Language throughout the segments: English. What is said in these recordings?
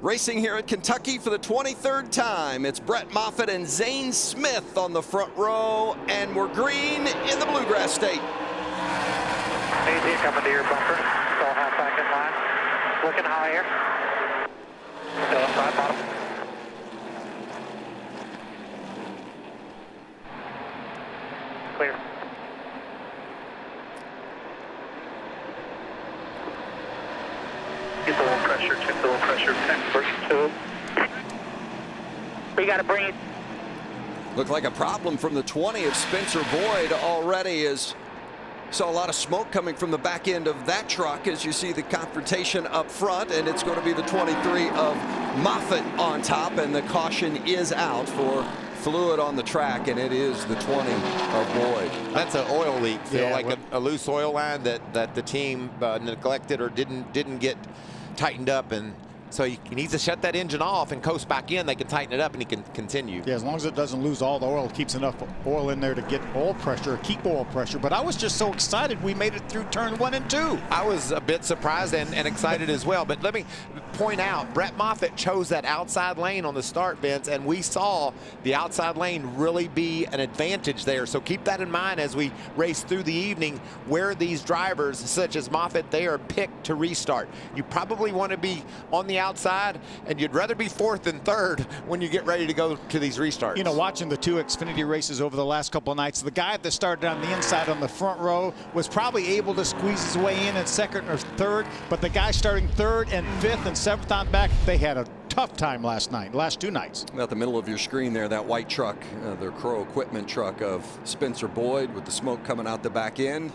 Racing here at Kentucky for the 23rd time. It's Brett Moffitt and Zane Smith on the front row, and we're green in the Bluegrass State. Easy coming to your bumper. Still half back in line. Looking high here. Still inside bottom. Clear. Get the low pressure, check the low pressure. First two. We got to bring it. Looked like a problem from the 20 of Spencer Boyd already, as saw a lot of smoke coming from the back end of that truck as you see the confrontation up front, and it's going to be the 23 of Moffitt on top, and the caution is out for fluid on the track, and it is the 20 of Boyd. That's an oil leak, Phil, Yeah, like a loose oil line that the team neglected or didn't get tightened up, and so he needs to shut that engine off and coast back in. They can tighten it up and he can continue. Yeah, as long as it doesn't lose all the oil, it keeps enough oil in there to get oil pressure, keep oil pressure. But I was just so excited we made it through turn 1 and 2. I was a bit surprised and excited as well. But let me point out, Brett Moffitt chose that outside lane on the start, Vince, and we saw the outside lane really be an advantage there. So keep that in mind as we race through the evening, where these drivers, such as Moffitt, they are picked to restart. You probably want to be on the outside, and you'd rather be 4th than 3rd when you get ready to go to these restarts. You know, watching the two Xfinity races over the last couple of nights, the guy that started on the inside on the front row was probably able to squeeze his way in at 2nd or 3rd, but the guy starting 3rd and 5th and 7th on back, they had a tough time last 2 nights. About the middle of your screen there, that white truck, the Crow equipment truck of Spencer Boyd with the smoke coming out the back end.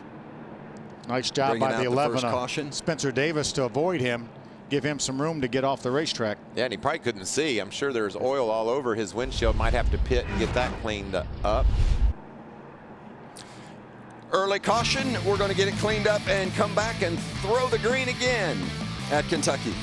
Nice job by the 11 caution. Spencer Davis to avoid him, give him some room to get off the racetrack. Yeah, and he probably couldn't see. I'm sure there's oil all over his windshield. Might have to pit and get that cleaned up. Early caution. We're going to get it cleaned up and come back and throw the green again at Kentucky.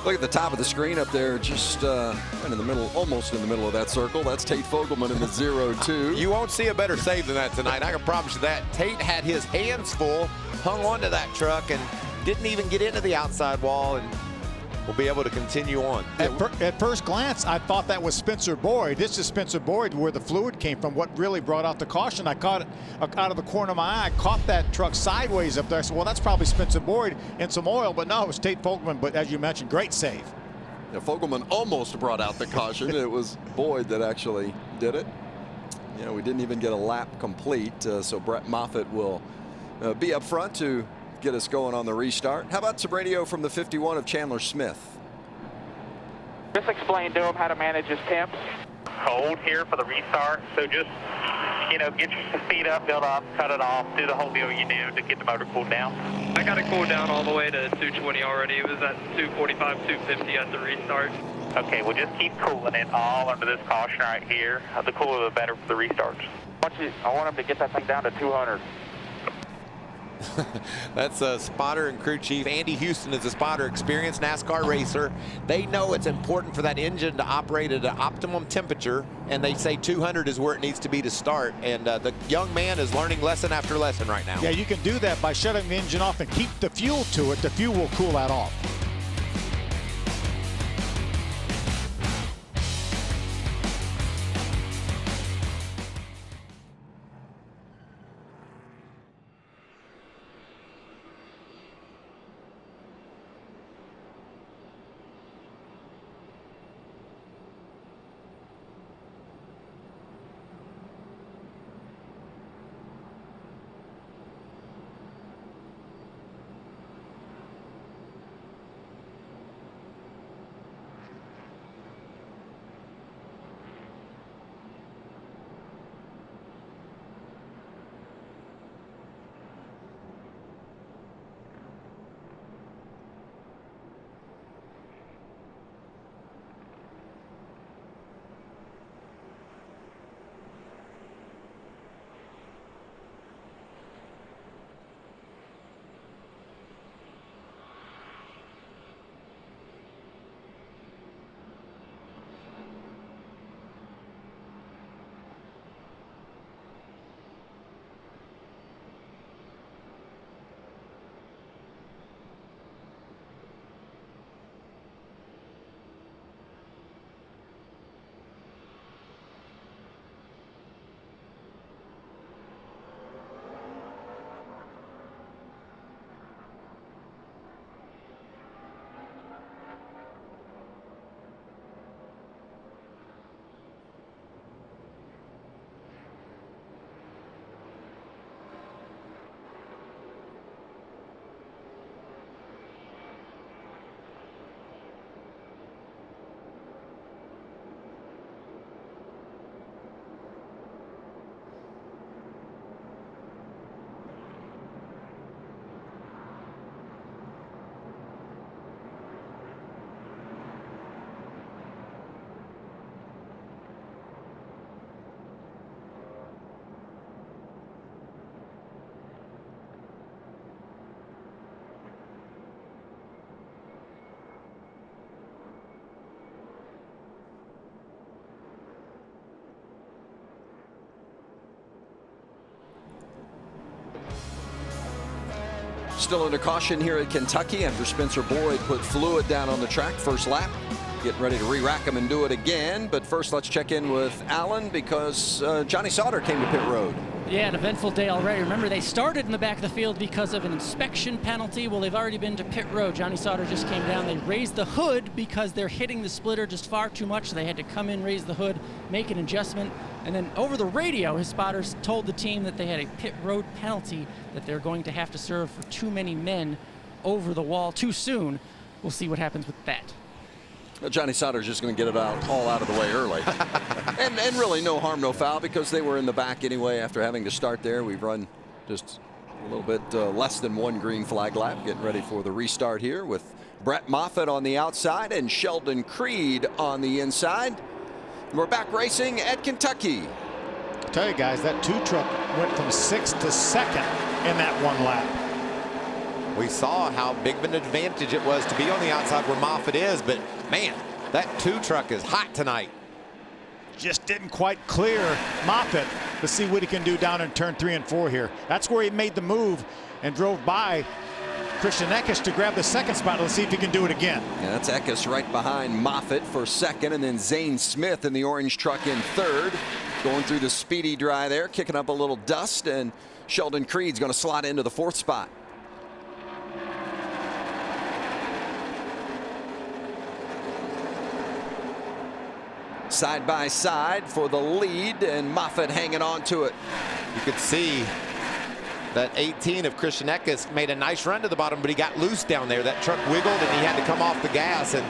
Look at the top of the screen up there, just right in the middle, almost in the middle of that circle. That's Tate Fogelman in the 0-2. You won't see a better save than that tonight. I can promise you that. Tate had his hands full, hung onto that truck, and didn't even get into the outside wall, and will be able to continue on. At first glance, I thought that was Spencer Boyd. This is Spencer Boyd where the fluid came from, what really brought out the caution. I caught it out of the corner of my eye. I caught that truck sideways up there. I said, well, that's probably Spencer Boyd in some oil, but no, it was Tate Fogelman. But as you mentioned, great save. Yeah, Fogelman almost brought out the caution. It was Boyd that actually did it. Yeah, we didn't even get a lap complete, so Brett Moffitt will be up front to get us going on the restart. How about some radio from the 51 of Chandler Smith? Just explain to him how to manage his temps. Hold here for the restart. So just, you know, get your speed up, build up, cut it off, do the whole deal you do to get the motor cooled down. I got it cooled down all the way to 220 already. It was at 245, 250 at the restart. Okay, well just keep cooling it all under this caution right here. The cooler the better for the restarts. I want him to get that thing down to 200. That's a spotter and crew chief. Andy Houston is a spotter, experienced NASCAR racer. They know it's important for that engine to operate at an optimum temperature, and they say 200 is where it needs to be to start. And the young man is learning lesson after lesson right now. Yeah, you can do that by shutting the engine off and keep the fuel to it. The fuel will cool that off. Still under caution here at Kentucky after Spencer Boyd put fluid down on the track first lap. Getting ready to re-rack him and do it again. But first, let's check in with Alan because Johnny Sauter came to pit road. Yeah, an eventful day already. Remember, they started in the back of the field because of an inspection penalty. Well, they've already been to pit road. Johnny Sauter just came down. They raised the hood because they're hitting the splitter just far too much. So they had to come in, raise the hood, make an adjustment. And then over the radio, his spotters told the team that they had a pit road penalty that they're going to have to serve for too many men over the wall too soon. We'll see what happens with that. Johnny Sauter's just going to get it all out of the way early. and really no harm, no foul because they were in the back anyway after having to start there. We've run just a little bit less than one green flag lap, getting ready for the restart here with Brett Moffitt on the outside and Sheldon Creed on the inside. We're back racing at Kentucky. I tell you guys, that 2 truck went from 6th to 2nd in that one lap. We saw how big of an advantage it was to be on the outside where Moffitt is, but man, that 2 truck is hot tonight. Just didn't quite clear Moffitt. Let's see what he can do down in turn 3 and 4 here. That's where he made the move and drove by Christian Eckes to grab the 2nd spot. Let's see if he can do it again. Yeah, that's Eckes right behind Moffitt for 2nd, and then Zane Smith in the orange truck in 3rd. Going through the speedy dry there, kicking up a little dust, and Sheldon Creed's going to slot into the 4th spot. Side by side for the lead, and Moffitt hanging on to it. You could see that 18 of Christian Eckes made a nice run to the bottom, but he got loose down there. That truck wiggled and he had to come off the gas, and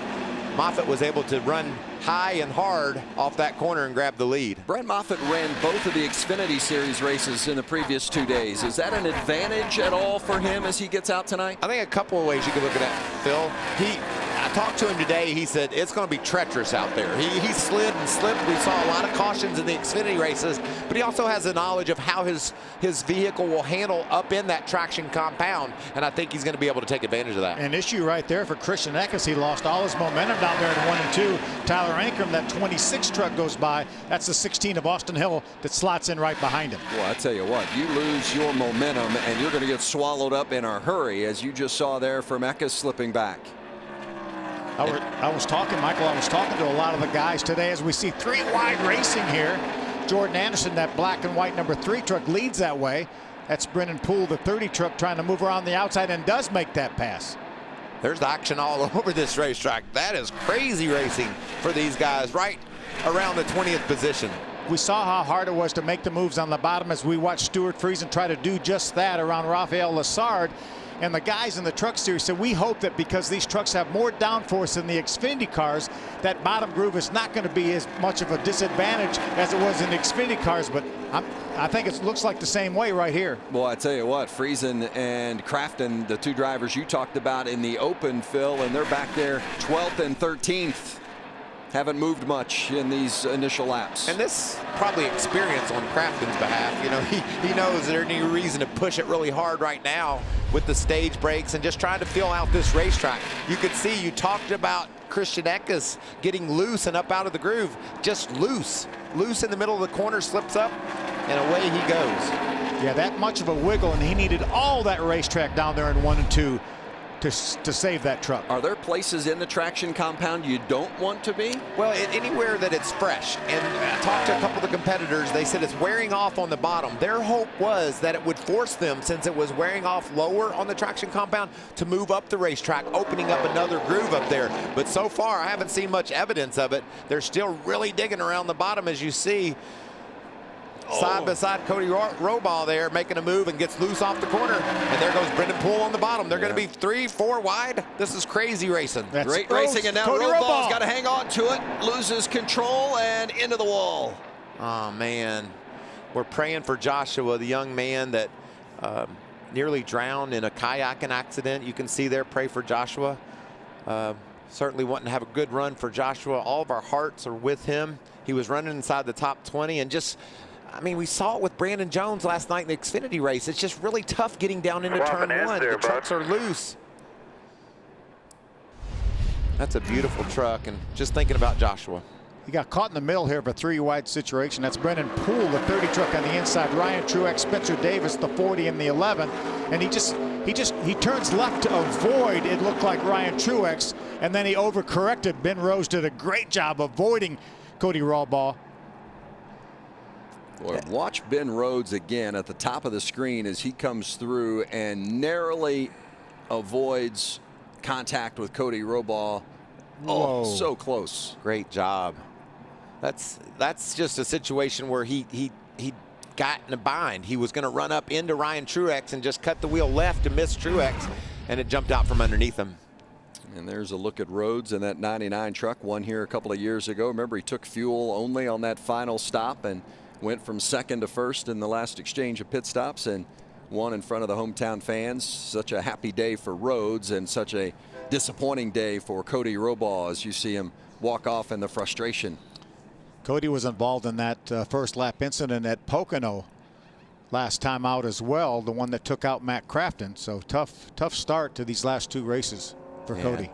Moffitt was able to run high and hard off that corner and grab the lead. Brent Moffitt ran both of the Xfinity Series races in the previous 2 days. Is that an advantage at all for him as he gets out tonight? I think a couple of ways you could look at that, Phil. I talked to him today. He said it's going to be treacherous out there. He slid and slipped. We saw a lot of cautions in the Xfinity races, but he also has a knowledge of how his vehicle will handle up in that traction compound, and I think he's going to be able to take advantage of that. An issue right there for Christian Eckes. He lost all his momentum down there at 1 and 2. Tyler Ankrum, that 26 truck goes by. That's the 16 of Austin Hill that slots in right behind him. Well, I tell you what, you lose your momentum and you're going to get swallowed up in a hurry, as you just saw there from Eckes slipping back. I was talking, Michael, I was talking to a lot of the guys today as we see 3 wide racing here. Jordan Anderson, that black and white number 3 truck, leads that way. That's Brennan Poole, the 30 truck, trying to move around the outside and does make that pass. There's action all over this racetrack. That is crazy racing for these guys right around the 20th position. We saw how hard it was to make the moves on the bottom as we watched Stuart Friesen try to do just that around Rafael Lessard. And the guys in the truck series said, we hope that because these trucks have more downforce than the Xfinity cars, that bottom groove is not going to be as much of a disadvantage as it was in the Xfinity cars. But I think it looks like the same way right here. Well, I tell you what, Friesen and Crafton, the 2 drivers you talked about in the open, Phil, and they're back there 12th and 13th. Haven't moved much in these initial laps. And this probably experience on Crafton's behalf. You know, he knows there's any reason to push it really hard right now with the stage breaks and just trying to feel out this racetrack. You could see, you talked about Christian Eckes getting loose and up out of the groove. Just loose in the middle of the corner, slips up, and away he goes. Yeah, that much of a wiggle, and he needed all that racetrack down there in 1 and 2 to save that truck. Are there places in the traction compound you don't want to be? Well, anywhere that it's fresh. And I talked to a couple of the competitors. They said it's wearing off on the bottom. Their hope was that it would force them, since it was wearing off lower on the traction compound, to move up the racetrack, opening up another groove up there. But so far, I haven't seen much evidence of it. They're still really digging around the bottom, as you see. Side by side, Cody Robaugh there making a move and gets loose off the corner. And there goes Brendan Poole on the bottom. They're going to be 3, 4 wide. This is crazy racing. That's great racing, and now Robaugh's got to hang on to it, loses control, and into the wall. Oh, man. We're praying for Joshua, the young man that nearly drowned in a kayaking accident. You can see there, pray for Joshua. Certainly wanting to have a good run for Joshua. All of our hearts are with him. He was running inside the top 20 and just... I mean, we saw it with Brandon Jones last night in the Xfinity race. It's just really tough getting down into turn 1. The trucks are loose. That's a beautiful truck, and just thinking about Joshua. He got caught in the middle here of a 3-wide situation. That's Brennan Poole, the 30 truck on the inside. Ryan Truex, Spencer Davis, the 40 and the 11. And he turns left to avoid, it looked like, Ryan Truex, and then he overcorrected. Ben Rose did a great job avoiding Cody Robaugh. Boy, watch Ben Rhodes again at the top of the screen as he comes through and narrowly avoids contact with Cody Robaugh. Oh, so close. Great job. That's just a situation where he got in a bind. He was going to run up into Ryan Truex and just cut the wheel left to miss Truex, and it jumped out from underneath him. And there's a look at Rhodes in that 99 truck, won here a couple of years ago. Remember, he took fuel only on that final stop and went from 2nd to 1st in the last exchange of pit stops and won in front of the hometown fans. Such a happy day for Rhodes and such a disappointing day for Cody Robaugh as you see him walk off in the frustration. Cody was involved in that first lap incident at Pocono last time out as well, the one that took out Matt Crafton. So tough start to these last 2 races for Cody.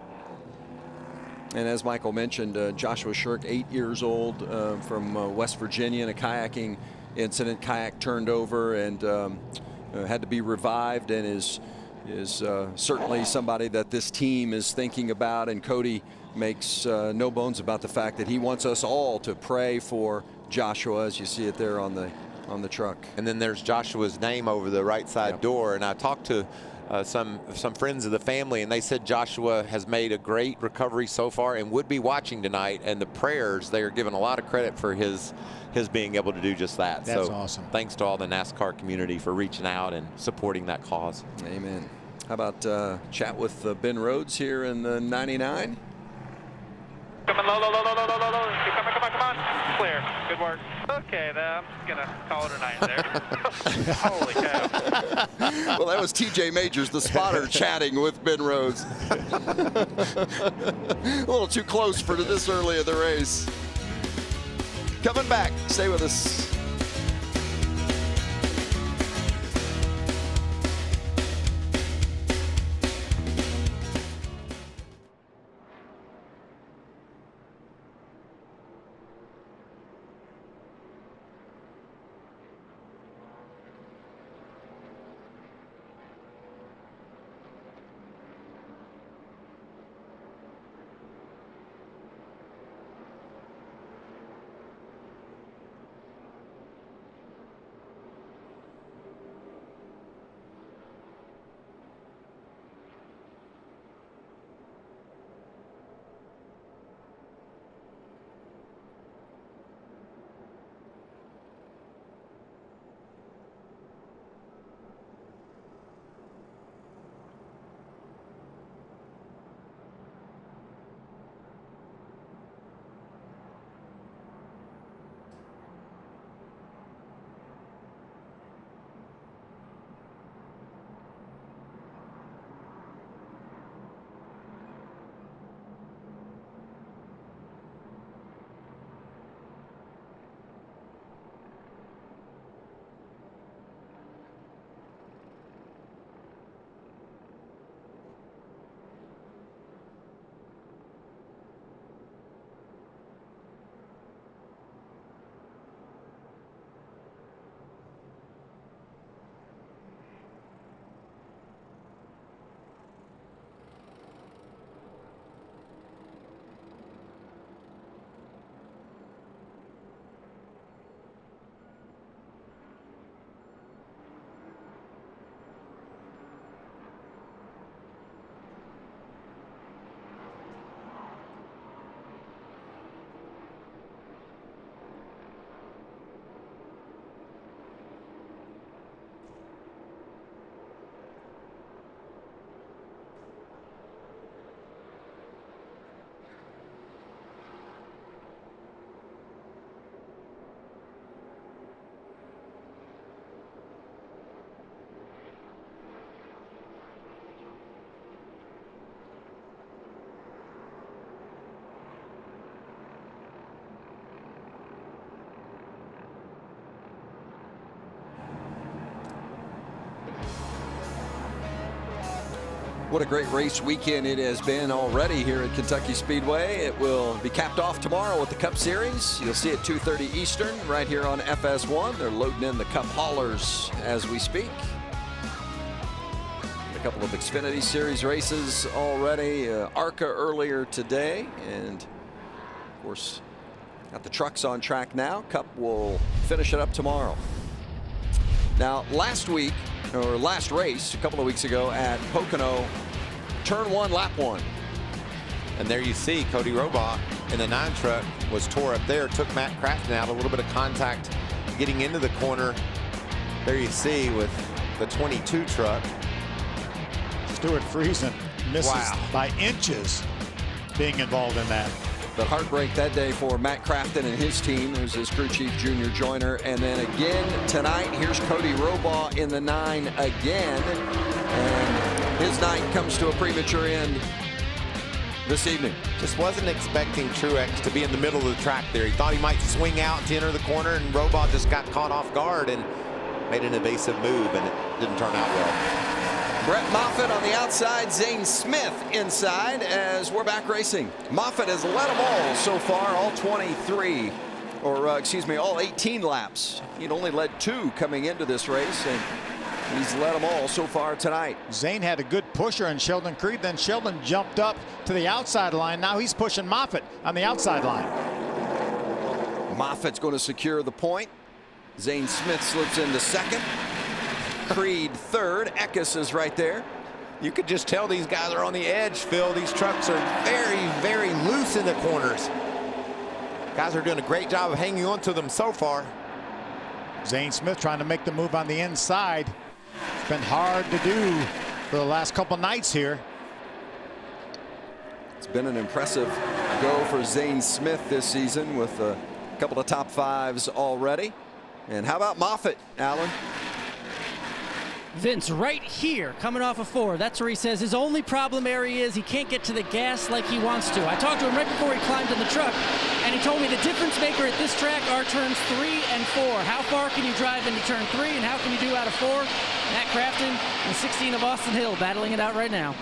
And as Michael mentioned, Joshua Shirk, 8 years old, from West Virginia, in a kayaking incident. Kayak turned over and had to be revived, and is certainly somebody that this team is thinking about. And Cody makes no bones about the fact that he wants us all to pray for Joshua, as you see it there on the truck. And then there's Joshua's name over the right side door. And I talked to some friends of the family, and they said Joshua has made a great recovery so far and would be watching tonight. And the prayers, they are given a lot of credit for his being able to do just that. That's so awesome. Thanks to all the NASCAR community for reaching out and supporting that cause. Amen. How about chat with Ben Rhodes here in the 99? Coming low. Come on. Clear. Good work. Okay, then I'm just going to call it a night there. Holy cow. Well, that was TJ Majors, the spotter, chatting with Ben Rhodes. A little too close for this early in the race. Coming back. Stay with us. What a great race weekend it has been already here at Kentucky Speedway. It will be capped off tomorrow with the Cup Series. You'll see it 2:30 Eastern right here on FS1. They're loading in the Cup haulers as we speak. A couple of Xfinity Series races already. ARCA earlier today. And, of course, got the trucks on track now. Cup will finish it up tomorrow. Now, last week, or last race, a couple of weeks ago at Pocono, turn 1, lap 1. And there you see Cody Robaugh in the 9 truck was tore up there, took Matt Crafton out, a little bit of contact getting into the corner. There you see with the 22 truck. Stuart Friesen misses by inches being involved in that. But heartbreak that day for Matt Crafton and his team, who's his crew chief, Junior Joyner. And then again tonight, here's Cody Robaugh in the 9 again. And his night comes to a premature end this evening. Just wasn't expecting Truex to be in the middle of the track there. He thought he might swing out to enter the corner, and Robaugh just got caught off guard. And made an evasive move, and it didn't turn out well. Brett Moffitt on the outside, Zane Smith inside as we're back racing. Moffitt has led them all so far, all 23, or excuse me, all 18 laps. He'd only led 2 coming into this race, and he's led them all so far tonight. Zane had a good pusher on Sheldon Creed, then Sheldon jumped up to the outside line. Now he's pushing Moffitt on the outside line. Moffitt's going to secure the point. Zane Smith slips into second. Creed third. Eckes is right there. You could just tell these guys are on the edge, Phil. These trucks are very, very loose in the corners. Guys are doing a great job of hanging on to them so far. Zane Smith trying to make the move on the inside. It's been hard to do for the last couple nights here. It's been an impressive go for Zane Smith this season with a couple of top 5s already. And how about Moffitt, Alan? Vince right here coming off of 4. That's where he says his only problem area is he can't get to the gas like he wants to. I talked to him right before he climbed in the truck, and he told me the difference maker at this track are turns 3 and 4. How far can you drive into turn 3 and how can you do out of 4? Matt Crafton and 16 of Austin Hill battling it out right now.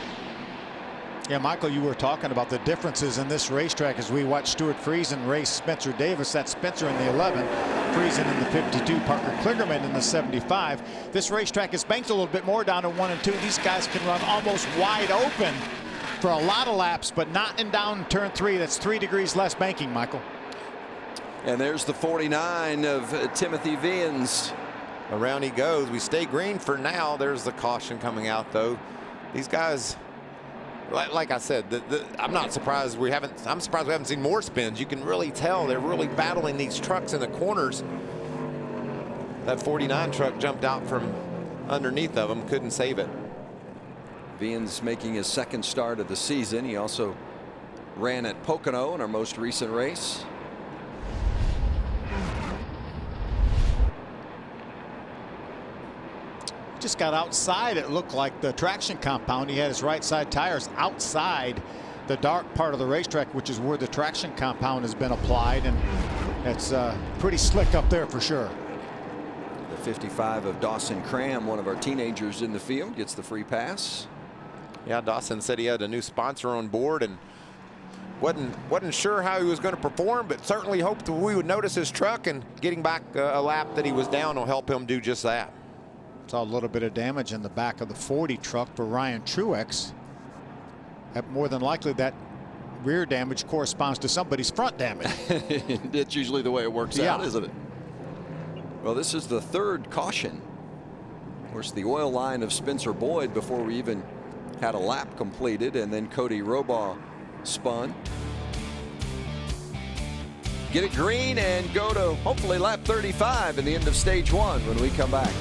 Yeah, Michael, you were talking about the differences in this racetrack as we watch Stuart Friesen race Spencer Davis. That's Spencer in the 11, Friesen in the 52, Parker Kligerman in the 75. This racetrack is banked a little bit more down to 1 and 2. These guys can run almost wide open for a lot of laps, but not in down turn 3. That's 3 degrees less banking, Michael. And there's the 49 of Timothy Viens. Around he goes. We stay green for now. There's the caution coming out, though. These guys, like I said, I'm not surprised I'm surprised we haven't seen more spins. You can really tell they're really battling these trucks in the corners. That 49 truck jumped out from underneath of them, couldn't save it. Viens making his 2nd start of the season. He also ran at Pocono in our most recent race. Just got outside, it looked like, the traction compound. He had his right side tires outside the dark part of the racetrack, which is where the traction compound has been applied, and it's pretty slick up there for sure. The 55 of Dawson Cram, one of our teenagers in the field, gets the free pass. Yeah, Dawson said he had a new sponsor on board and wasn't sure how he was going to perform, but certainly hoped that we would notice his truck, and getting back a lap that he was down will help him do just that. Saw a little bit of damage in the back of the 40 truck for Ryan Truex. More than likely that rear damage corresponds to somebody's front damage. That's usually the way it works out, isn't it? Well, this is the 3rd caution. Of course, the oil line of Spencer Boyd before we even had a lap completed, and then Cody Robaugh spun. Get it green and go to hopefully lap 35 in the end of stage 1 when we come back.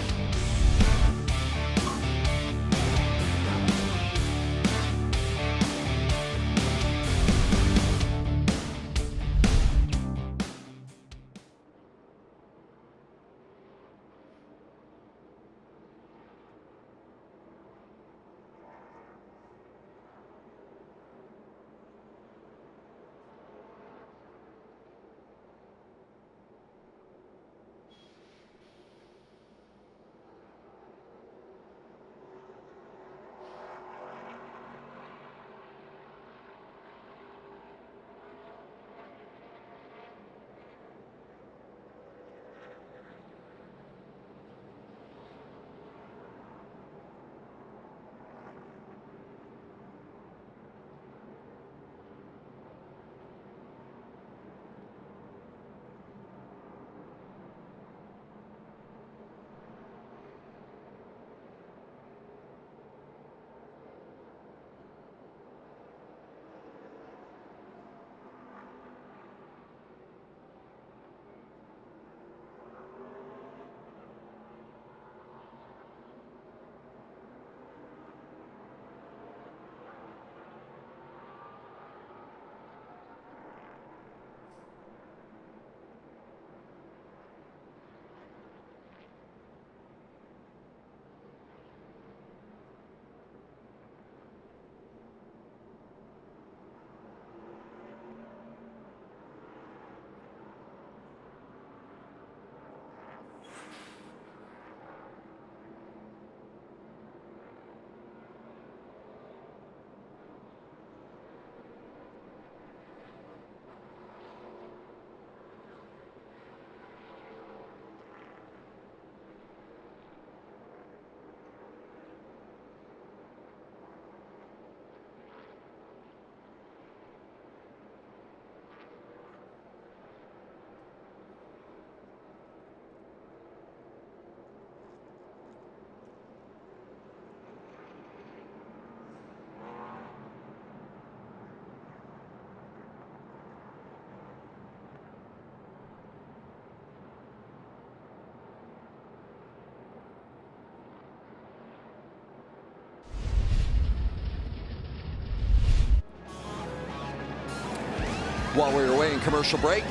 While we were away in commercial break,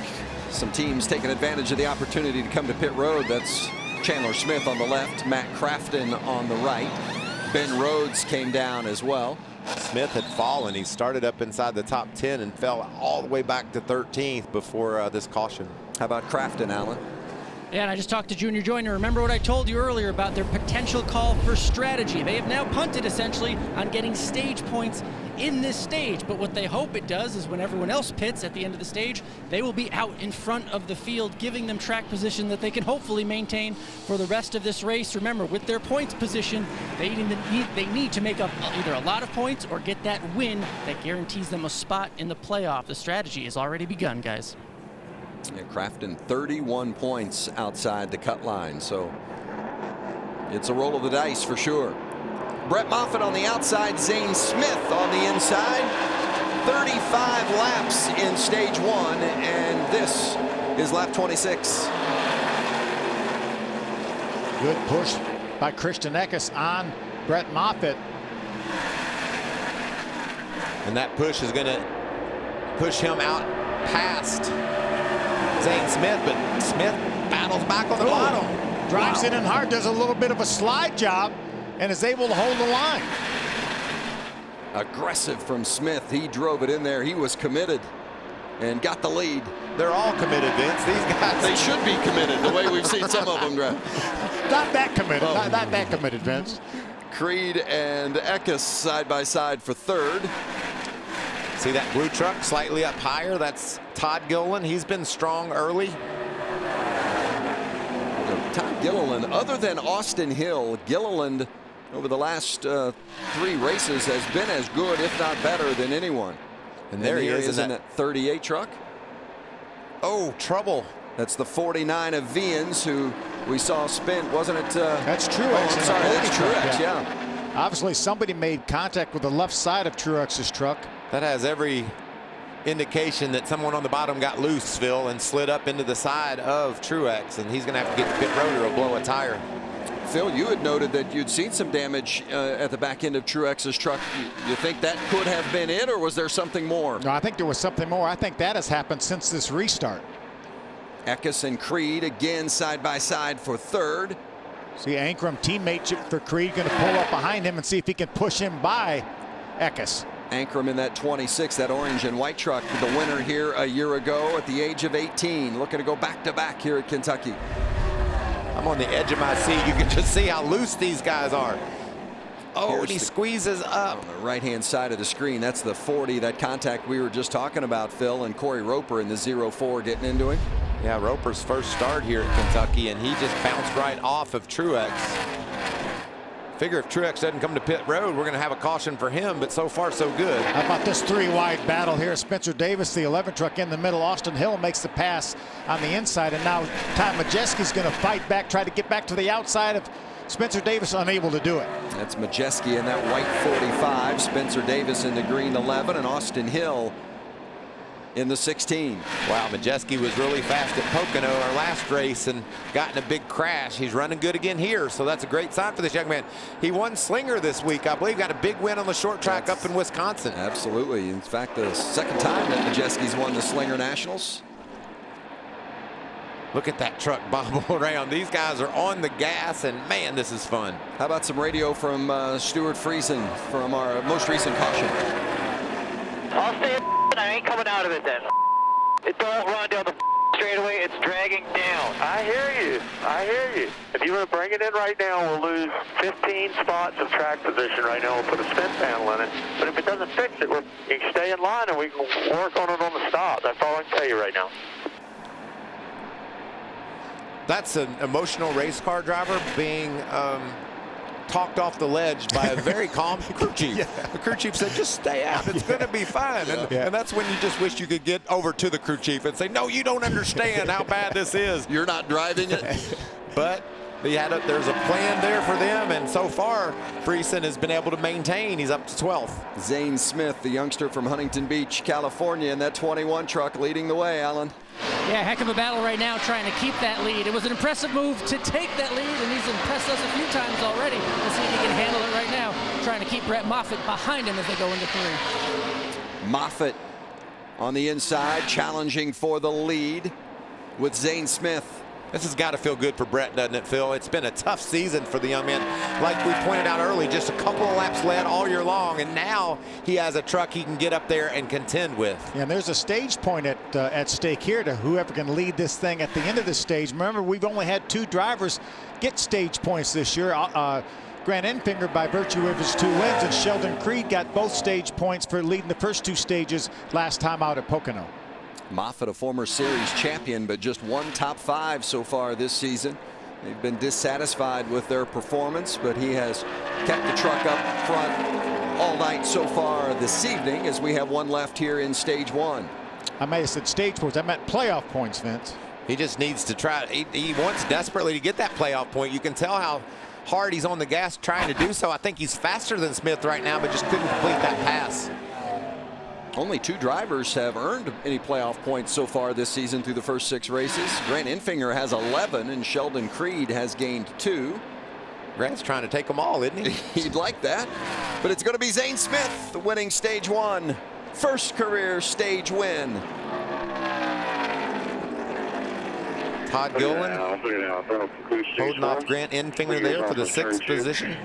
some teams taking advantage of the opportunity to come to pit road. That's Chandler Smith on the left, Matt Crafton on the right. Ben Rhodes came down as well. Smith had fallen. He started up inside the top 10 and fell all the way back to 13th before this caution. How about Crafton, Alan? Yeah, and I just talked to Junior Joyner. Remember what I told you earlier about their potential call for strategy. They have now punted essentially on getting stage points in this stage, but what they hope it does is when everyone else pits at the end of the stage, they will be out in front of the field, giving them track position that they can hopefully maintain for the rest of this race. Remember, with their points position, they need to make up either a lot of points or get that win that guarantees them a spot in the playoff. The strategy has already begun, guys. Yeah, Crafton 31 points outside the cut line, so it's a roll of the dice for sure. Brett Moffitt on the outside, Zane Smith on the inside. 35 laps in stage 1, and this is lap 26. Good push by Christian Eckes on Brett Moffitt. And that push is going to push him out past Zane Smith, but Smith battles back on the bottom. Drives it in hard, does a little bit of a slide job, and is able to hold the line. Aggressive from Smith. He drove it in there. He was committed and got the lead. They're all committed, Vince. These guys. They should be committed the way we've seen some of them drive. Not that committed. Not that committed, Vince. Creed and Eckes side by side for third. See that blue truck slightly up higher? That's Todd Gilliland. He's been strong early. Todd Gilliland, other than Austin Hill, Gilliland over the last 3 races has been as good, if not better, than anyone. And there he is in that 38 truck. Oh, trouble. That's the 49 of Vians, who we saw spin, wasn't it? That's Truex. Oh, I'm sorry, that's Truex, yeah. Obviously, somebody made contact with the left side of Truex's truck. That has every indication that someone on the bottom got loose, Phil, and slid up into the side of Truex, and he's going to have to get to pit road or blow a tire. Phil, you had noted that you'd seen some damage at the back end of Truex's truck. You think that could have been it, or was there something more? No, I think there was something more. I think that has happened since this restart. Eckes and Creed again side by side for third. See Ankrum, teammate for Creed, going to pull up behind him and see if he can push him by Eckes. Ankrum in that 26, that orange and white truck, the winner here a year ago at the age of 18, looking to go back-to-back here at Kentucky. I'm on the edge of my seat. You can just see how loose these guys are. Oh, and he squeezes up. On the right-hand side of the screen, that's the 40, that contact we were just talking about, Phil, and Corey Roper in the 0-4 getting into him. Yeah, Roper's first start here at Kentucky, and he just bounced right off of Truex. Figure if Truex doesn't come to pit road, we're going to have a caution for him, but so far so good. How about this 3-wide battle here? Spencer Davis, the 11 truck in the middle. Austin Hill makes the pass on the inside, and now Ty Majeski's going to fight back, try to get back to the outside of Spencer Davis, unable to do it. That's Majeski in that white 45, Spencer Davis in the green 11, and Austin Hill in the 16. Wow, Majeski was really fast at Pocono our last race and got in a big crash. He's running good again here, so that's a great sign for this young man. He won Slinger this week, I believe. Got a big win on the short track up in Wisconsin. Absolutely. In fact, the second time that Majeski's won the Slinger Nationals. Look at that truck bobble around. These guys are on the gas, and man, this is fun. How about some radio from Stuart Friesen from our most recent caution? I'll stay I ain't coming out of it then. It don't run down the straightaway, it's dragging down. I hear you. I hear you. If you were to bring it in right now, we'll lose 15 spots of track position right now. We'll put a spin panel in it. But if it doesn't fix it, you can stay in line and we can work on it on the stop. That's all I can tell you right now. That's an emotional race car driver being talked off the ledge by a very calm crew chief. Yeah. The crew chief said, just stay out. It's going to be fine. And that's when you just wish you could get over to the crew chief and say, no, you don't understand how bad this is. You're not driving it. But there's a plan there for them, and so far, Friesen has been able to maintain. He's up to 12th. Zane Smith, the youngster from Huntington Beach, California, in that 21 truck leading the way, Alan. Yeah, heck of a battle right now trying to keep that lead. It was an impressive move to take that lead, and he's impressed us a few times already. Let's see if he can handle it right now, trying to keep Brett Moffitt behind him as they go into 3. Moffitt on the inside, challenging for the lead with Zane Smith. This has got to feel good for Brett, doesn't it, Phil? It's been a tough season for the young man. Like we pointed out early, just a couple of laps led all year long, and now he has a truck he can get up there and contend with. Yeah, and there's a stage point at stake here to whoever can lead this thing at the end of the stage. Remember, we've only had 2 drivers get stage points this year. Grant Enfinger by virtue of his 2 wins, and Sheldon Creed got both stage points for leading the first 2 stages last time out at Pocono. Moffitt, a former series champion, but just 1 top 5 so far this season. They've been dissatisfied with their performance, but he has kept the truck up front all night so far this evening, as we have 1 left here in stage 1. I may have said stage points. I meant playoff points, Vince. He just needs to try. He wants desperately to get that playoff point. You can tell how hard he's on the gas trying to do so. I think he's faster than Smith right now, but just couldn't complete that pass. Only 2 drivers have earned any playoff points so far this season through the first 6 races. Grant Enfinger has 11, and Sheldon Creed has gained 2. Grant's trying to take them all, isn't he? He'd like that, but it's going to be Zane Smith winning stage 1. First career stage win. Todd Gillen holding off Grant Enfinger there for the 6th position.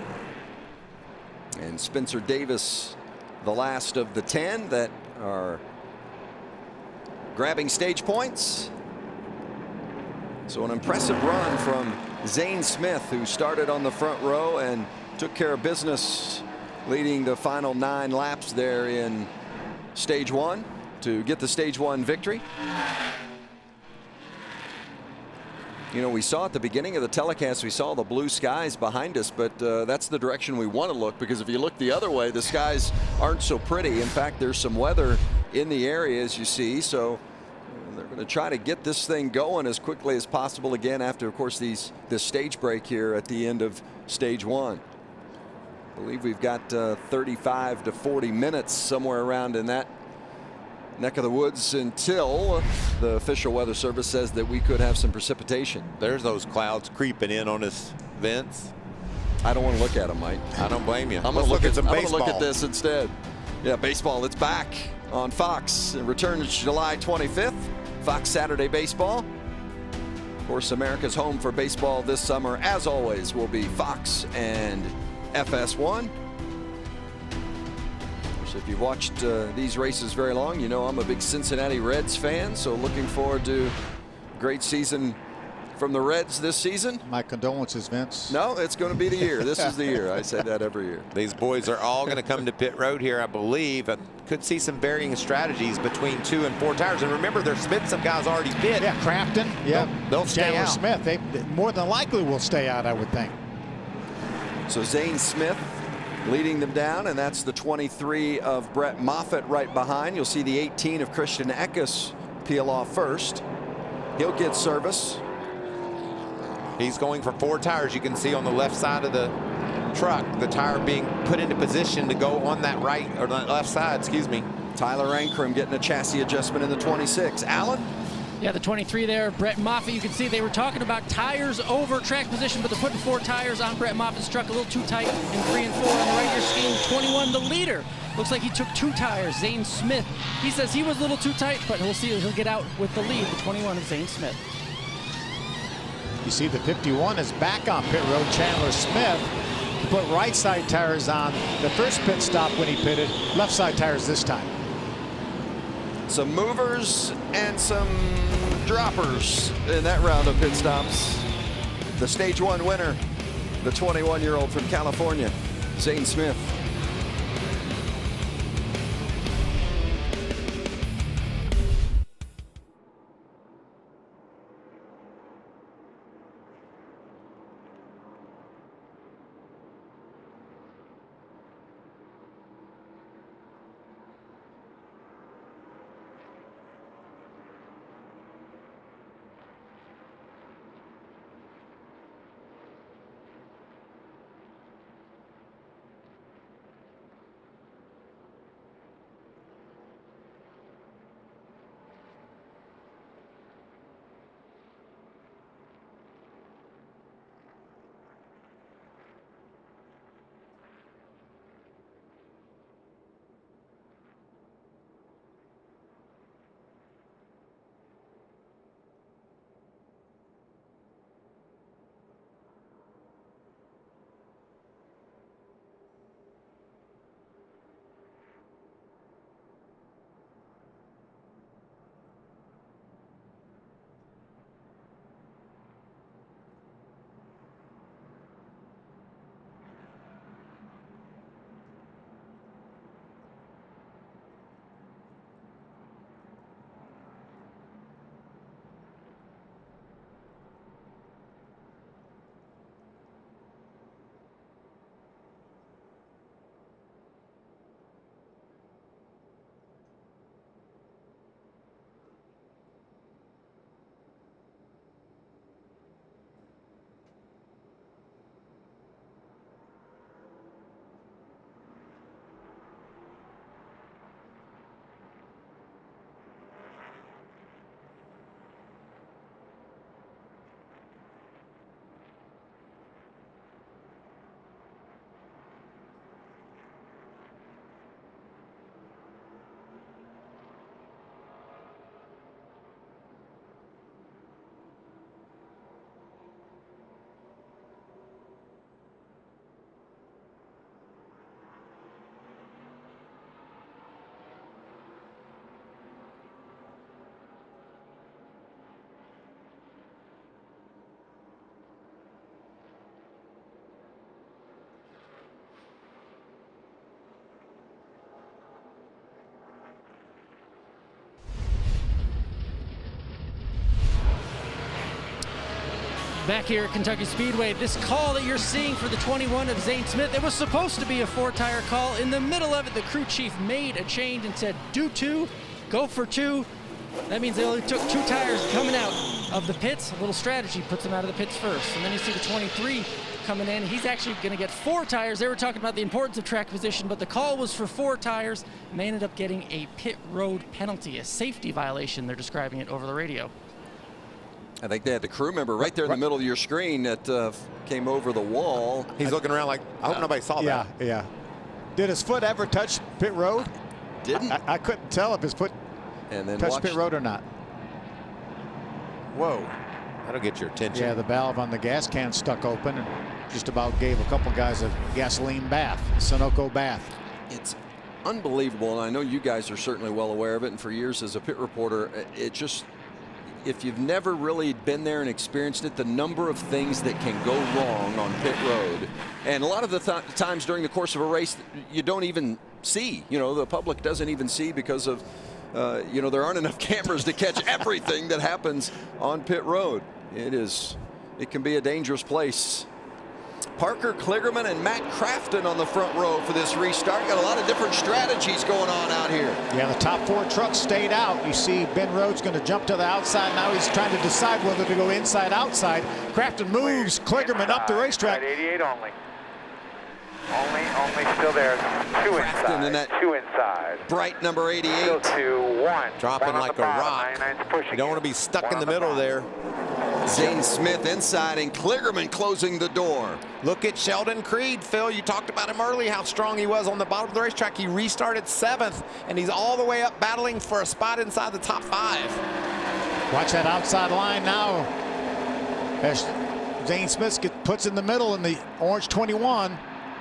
And Spencer Davis, the last of the 10 that are grabbing stage points. So an impressive run from Zane Smith, who started on the front row and took care of business, leading the final 9 laps there in stage 1 to get the stage 1 victory. You know, we saw at the beginning of the telecast, we saw the blue skies behind us, but that's the direction we want to look, because if you look the other way, the skies aren't so pretty. In fact, there's some weather in the area, as you see, so they're going to try to get this thing going as quickly as possible again after, of course, this stage break here at the end of stage 1. I believe we've got 35 to 40 minutes somewhere around in that neck of the woods until the official weather service says that we could have some precipitation. There's those clouds creeping in on us, Vince. I don't want to look at them, Mike. I don't blame you. I'm going to look at some baseball. I'm going to look at this instead. Yeah, baseball. It's back on Fox. It returns July 25th. Fox Saturday Baseball. Of course, America's home for baseball this summer, as always, will be Fox and FS1. If you've watched these races very long, you know I'm a big Cincinnati Reds fan, so looking forward to a great season from the Reds this season. My condolences, Vince. No, it's going to be the year. This is the year. I say that every year. These boys are all going to come to pit road here, I believe. I could see some varying strategies between 2 and 4 tires. And remember, there's been some guys already pit. Yeah, Crafton. Yeah, they'll stay out. Smith, they more than likely will stay out, I would think. So Zane Smith leading them down, and that's the 23 of Brett Moffitt right behind. You'll see the 18 of Christian Eckes peel off first. He'll get service. He's going for 4 tires. You can see on the left side of the truck, the tire being put into position to go on that right, or that left side, excuse me. Tyler Ankrum getting a chassis adjustment in the 26. Alan? Yeah, the 23 there, Brett Moffitt. You can see they were talking about tires over track position, but they're putting 4 tires on Brett Moffitt's truck, a little too tight in 3 and 4 on the right here scheme. 21, the leader. Looks like he took 2 tires. Zane Smith, he says he was a little too tight, but we'll see if he'll get out with the lead. The 21 is Zane Smith. You see the 51 is back on pit road. Chandler Smith put right side tires on the first pit stop when he pitted, left side tires this time. Some movers and some droppers in that round of pit stops. The stage 1 winner, the 21-year-old from California, Zane Smith. Back here at Kentucky Speedway, this call that you're seeing for the 21 of Zane Smith, it was supposed to be a 4-tire call. In the middle of it, the crew chief made a change and said, do 2, go for 2. That means they only took 2 tires coming out of the pits. A little strategy puts them out of the pits first. And then you see the 23 coming in. He's actually going to get 4 tires. They were talking about the importance of track position, but the call was for 4 tires, and they ended up getting a pit road penalty, a safety violation, they're describing it over the radio. I think they had the crew member right there in the middle of your screen that came over the wall. He's looking around like, I hope nobody saw that. Yeah. Did his foot ever touch pit road? Didn't. I couldn't tell if his foot And then touched pit road or not. Whoa. That'll get your attention. Yeah, the valve on the gas can stuck open and just about gave a couple guys a gasoline bath, Sunoco bath. It's unbelievable, and I know you guys are certainly well aware of it, and for years as a pit reporter, it just, if you've never really been there and experienced it, the number of things that can go wrong on pit road, and a lot of the times during the course of a race you don't even see, the public doesn't even see because of there aren't enough cameras to catch everything that happens on pit road. It can be a dangerous place. Parker Kligerman and Matt Crafton on the front row for this restart. Got a lot of different strategies going on out here. Yeah, the top 4 trucks stayed out. You see Ben Rhodes going to jump to the outside. Now he's trying to decide whether to go inside, outside. Crafton moves Kligerman up the racetrack. 88 only. Only still there. 2 Crafton inside. in that 2 inside. bright number 88. Still 2, 1. Dropping one on like the a bottom. rock. 99's pushing You don't want to be stuck in the middle there. Zane Smith inside and Kligerman closing the door. Look at Sheldon Creed, Phil. You talked about him early, how strong he was on the bottom of the racetrack. He restarted 7th, and he's all the way up battling for a spot inside the top 5. Watch that outside line now. As Zane Smith puts in the middle in the orange 21.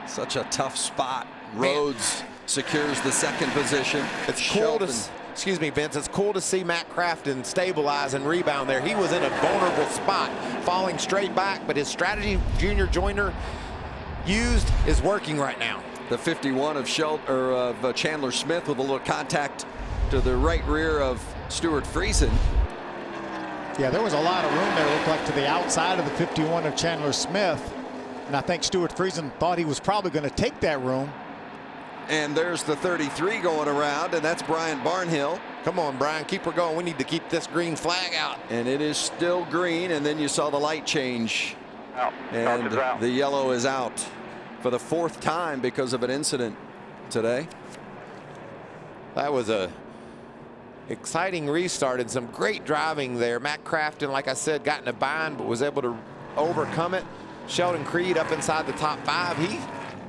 Such a tough spot. Rhodes secures the 2nd position. It's cool to, excuse me, Vince, it's cool to see Matt Crafton stabilize and rebound there. He was in a vulnerable spot, falling straight back, but his strategy Junior Joyner used is working right now. The 51 of Chandler Smith with a little contact to the right rear of Stuart Friesen. Yeah, there was a lot of room there, it looked like, to the outside of the 51 of Chandler Smith. And I think Stuart Friesen thought he was probably going to take that room. And there's the 33 going around, and that's Brian Barnhill. Come on, Brian, keep her going. We need to keep this green flag out. And it is still green, and then you saw the light change. And the yellow is out for the 4th time because of an incident today. That was a exciting restart and some great driving there. Matt Crafton, like I said, got in a bind but was able to overcome it. Sheldon Creed up inside the top 5. He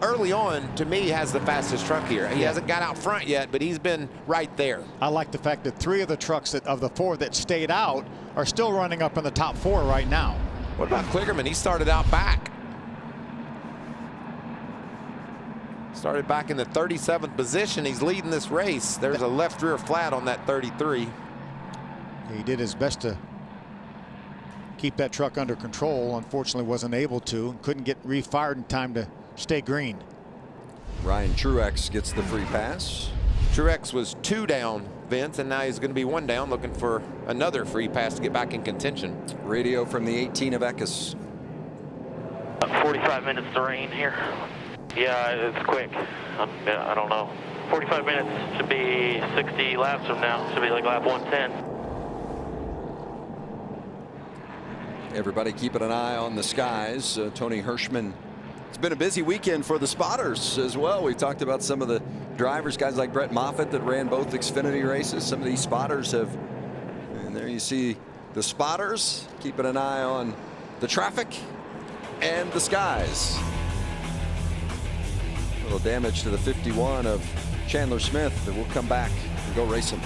early on, to me, has the fastest truck here. He hasn't got out front yet, but he's been right there. I like the fact that 3 of the trucks of the 4 that stayed out are still running up in the top 4 right now. What about Kligerman? He started out back. Started back in the 37th position. He's leading this race. There's a left rear flat on that 33. He did his best to keep that truck under control. Unfortunately wasn't able to. Couldn't get refired in time to stay green. Ryan Truex gets the free pass. Truex was 2 down, Vince, and now he's going to be 1 down, looking for another free pass to get back in contention. Radio from the 18 of Eckes. 45 minutes to rain here. Yeah, it's quick. I don't know. 45 minutes should be 60 laps from now. Should be like lap 110. Everybody keeping an eye on the skies. Tony Hirschman. It's been a busy weekend for the spotters as well. We talked about some of the drivers, guys like Brett Moffitt that ran both Xfinity races. Some of these spotters have, and there you see the spotters keeping an eye on the traffic and the skies. A little damage to the 51 of Chandler Smith, but we'll come back and go race him.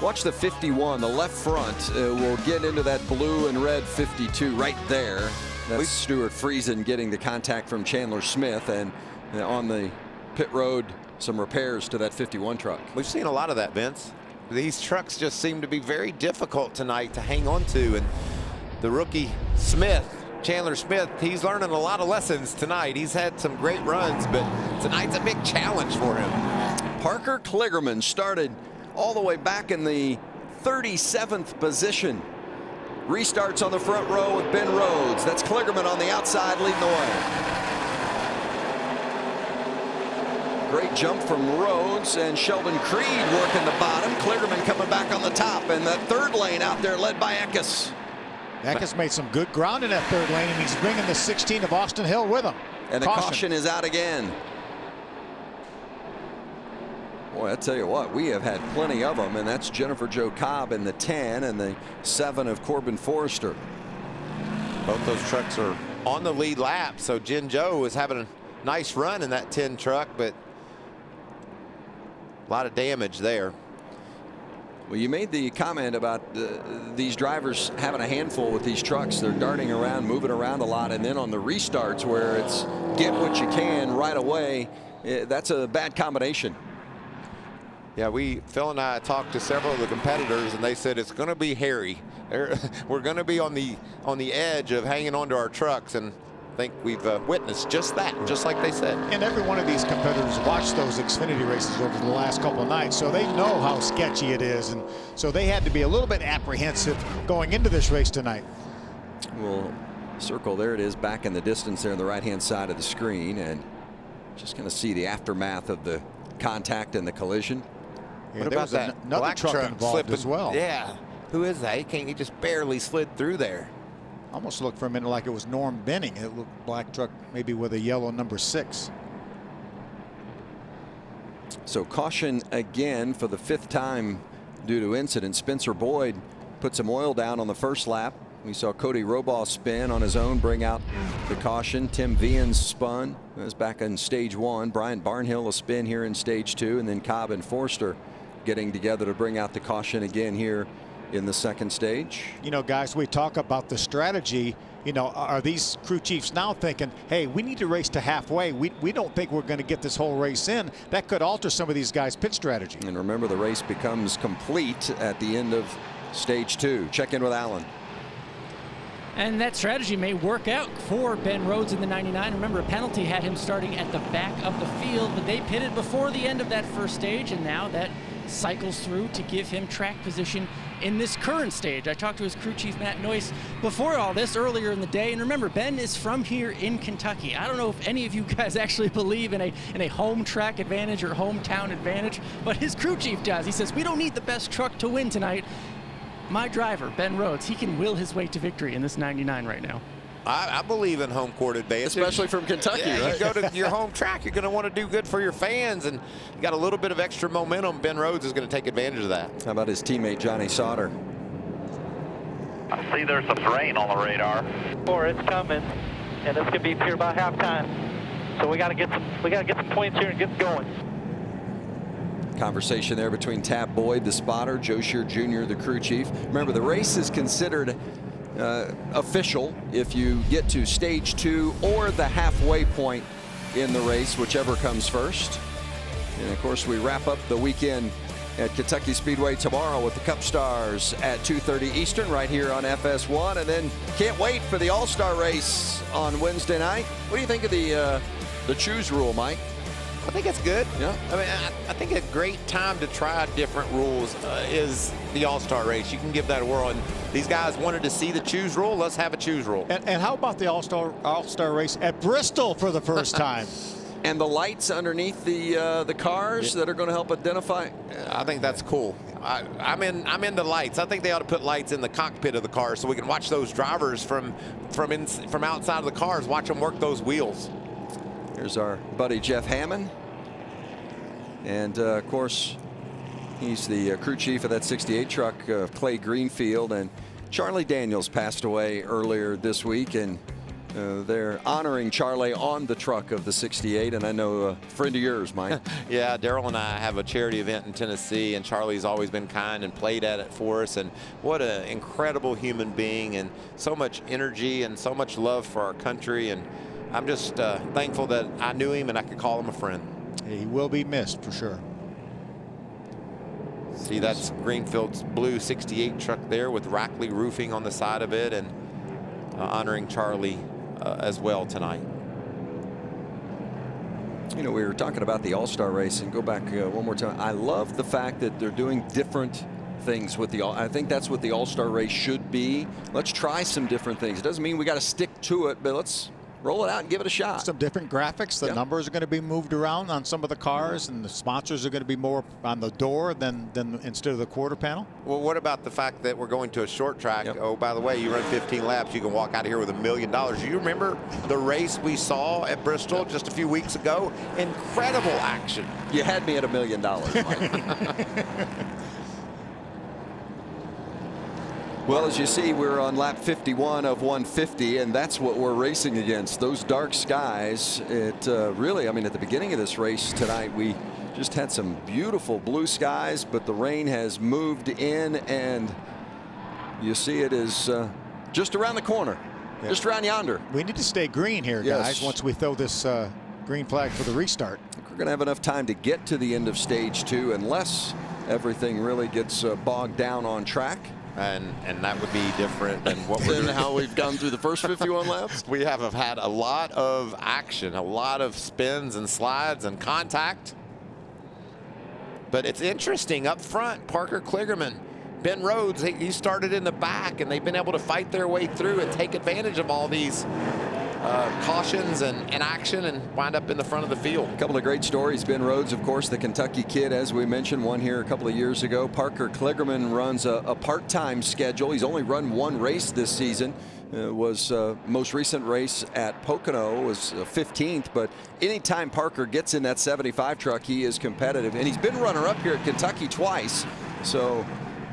Watch the 51, the left front will get into that blue and red 52 right there. That's Stuart Friesen getting the contact from Chandler Smith, and on the pit road, some repairs to that 51 truck. We've seen a lot of that, Vince. These trucks just seem to be very difficult tonight to hang on to, and the rookie Smith, Chandler Smith, he's learning a lot of lessons tonight. He's had some great runs, but tonight's a big challenge for him. Parker Kligerman started all the way back in the 37th position. Restarts on the front row with Ben Rhodes. That's Kligerman on the outside leading the way. Great jump from Rhodes, and Sheldon Creed working the bottom. Kligerman coming back on the top, and that third lane out there led by Eckes. Eckes made some good ground in that third lane, and he's bringing the 16 of Austin Hill with him. And the caution is out again. Boy, I tell you what, we have had plenty of them, and that's Jennifer Jo Cobb in the 10 and the 7 of Corbin Forrester. Both those trucks are on the lead lap, so Jen Jo is having a nice run in that 10 truck, but a lot of damage there. Well, you made the comment about these drivers having a handful with these trucks. They're darting around, moving around a lot, and then on the restarts where it's get what you can right away, that's a bad combination. Yeah, Phil and I talked to several of the competitors, and they said it's going to be hairy. We're going to be on the edge of hanging onto our trucks, and I think we've witnessed just that, just like they said. And every one of these competitors watched those Xfinity races over the last couple of nights, so they know how sketchy it is, and so they had to be a little bit apprehensive going into this race tonight. Well, circle, there it is back in the distance there on the right-hand side of the screen, and just going to see the aftermath of the contact and the collision. Yeah, what about that another black truck involved slipping as well? Yeah. Who is that? He just barely slid through there. Almost looked for a minute like it was Norm Benning. It looked black truck maybe with a yellow number 6. So caution again for the 5th time due to incident. Spencer Boyd put some oil down on the first lap. We saw Cody Robaugh spin on his own, bring out the caution. Tim Vians spun. That was back in stage 1. Brian Barnhill a spin here in stage 2, and then Cobb and Forster getting together to bring out the caution again here in the 2nd stage. You know, guys, we talk about the strategy. You know, are these crew chiefs now thinking, hey, we need to race to halfway. We don't think we're going to get this whole race in. That could alter some of these guys' pit strategy. And remember, the race becomes complete at the end of stage 2. Check in with Alan. And that strategy may work out for Ben Rhodes in the 99. Remember, a penalty had him starting at the back of the field, but they pitted before the end of that first stage, and now that cycles through to give him track position in this current stage. I talked to his crew chief, Matt Noyce, before all this earlier in the day, and remember, Ben is from here in Kentucky. I don't know if any of you guys actually believe in a home track advantage or hometown advantage, but his crew chief does. He says, we don't need the best truck to win tonight. My driver, Ben Rhodes, he can will his way to victory in this 99 right now. I believe in home court advantage. Especially from Kentucky, right? You go to your home track, you're going to want to do good for your fans, and you got a little bit of extra momentum. Ben Rhodes is going to take advantage of that. How about his teammate, Johnny Sauter? I see there's some rain on the radar. Or it's coming, and it's gonna be here by halftime. So we gotta get some points here and get going. Conversation there between Tab Boyd, the spotter, Joe Shear Jr., the crew chief. Remember, the race is considered official if you get to stage 2 or the halfway point in the race, whichever comes first. And of course, we wrap up the weekend at Kentucky Speedway tomorrow with the Cup Stars at 2:30 Eastern right here on FS1, and then can't wait for the All-Star race on Wednesday night. What do you think of the choose rule, Mike? I think it's good. Yeah. I mean, I think a great time to try different rules is the All-Star race. You can give that a whirl. And these guys wanted to see the choose rule. Let's have a choose rule. And how about the All-Star race at Bristol for the first time? And the lights underneath the cars that are going to help identify. I think that's cool. I'm into lights. I think they ought to put lights in the cockpit of the car so we can watch those drivers from outside of the cars, watch them work those wheels. Here's our buddy Jeff Hammond. And of course, he's the crew chief of that 68 truck, Clay Greenfield. And Charlie Daniels passed away earlier this week, and They're honoring Charlie on the truck of the 68, and I know a friend of yours, Mike. Yeah, Daryl and I have a charity event in Tennessee, and Charlie's always been kind and played at it for us. And what an incredible human being, and so much energy and so much love for our country. And I'm just thankful that I knew him and I could call him a friend. He will be missed for sure. See, that's Greenfield's blue 68 truck there with Rackley Roofing on the side of it, and honoring Charlie as well tonight. You know, we were talking about the All-Star race, and go back one more time. I love the fact that they're doing different things with the I think that's what the All-Star race should be. Let's try some different things. It doesn't mean we got to stick to it, but let's roll it out and give it a shot. Some different graphics. The numbers are going to be moved around on some of the cars, and the sponsors are going to be more on the door than instead of the quarter panel. Well, what about the fact that we're going to a short track? Oh, by the way, you run 15 laps, you can walk out of here with $1 million. You remember the race we saw at Bristol just a few weeks ago? Incredible action. You had me at $1 million, Mike. Well, as you see, we're on lap 51 of 150, and that's what we're racing against. Those dark skies. It really, I mean, at the beginning of this race tonight, we just had some beautiful blue skies, but the rain has moved in, and you see it is just around the corner, just around yonder. We need to stay green here, guys, once we throw this green flag for the restart. I think we're going to have enough time to get to the end of stage 2, unless everything really gets bogged down on track. And that would be different than what we're doing. How we've gone through the first 51 laps. We have had a lot of action, a lot of spins and slides and contact. But it's interesting up front, Parker Kligerman, Ben Rhodes, he started in the back, and they've been able to fight their way through and take advantage of all these cautions and action and wind up in the front of the field. A couple of great stories. Ben Rhodes, of course, the Kentucky kid, as we mentioned, won here a couple of years ago. Parker Kligerman runs a part-time schedule. He's only run one race this season. Was most recent race at Pocono was 15th, but anytime Parker gets in that 75 truck, he is competitive, and he's been runner-up here at Kentucky twice, so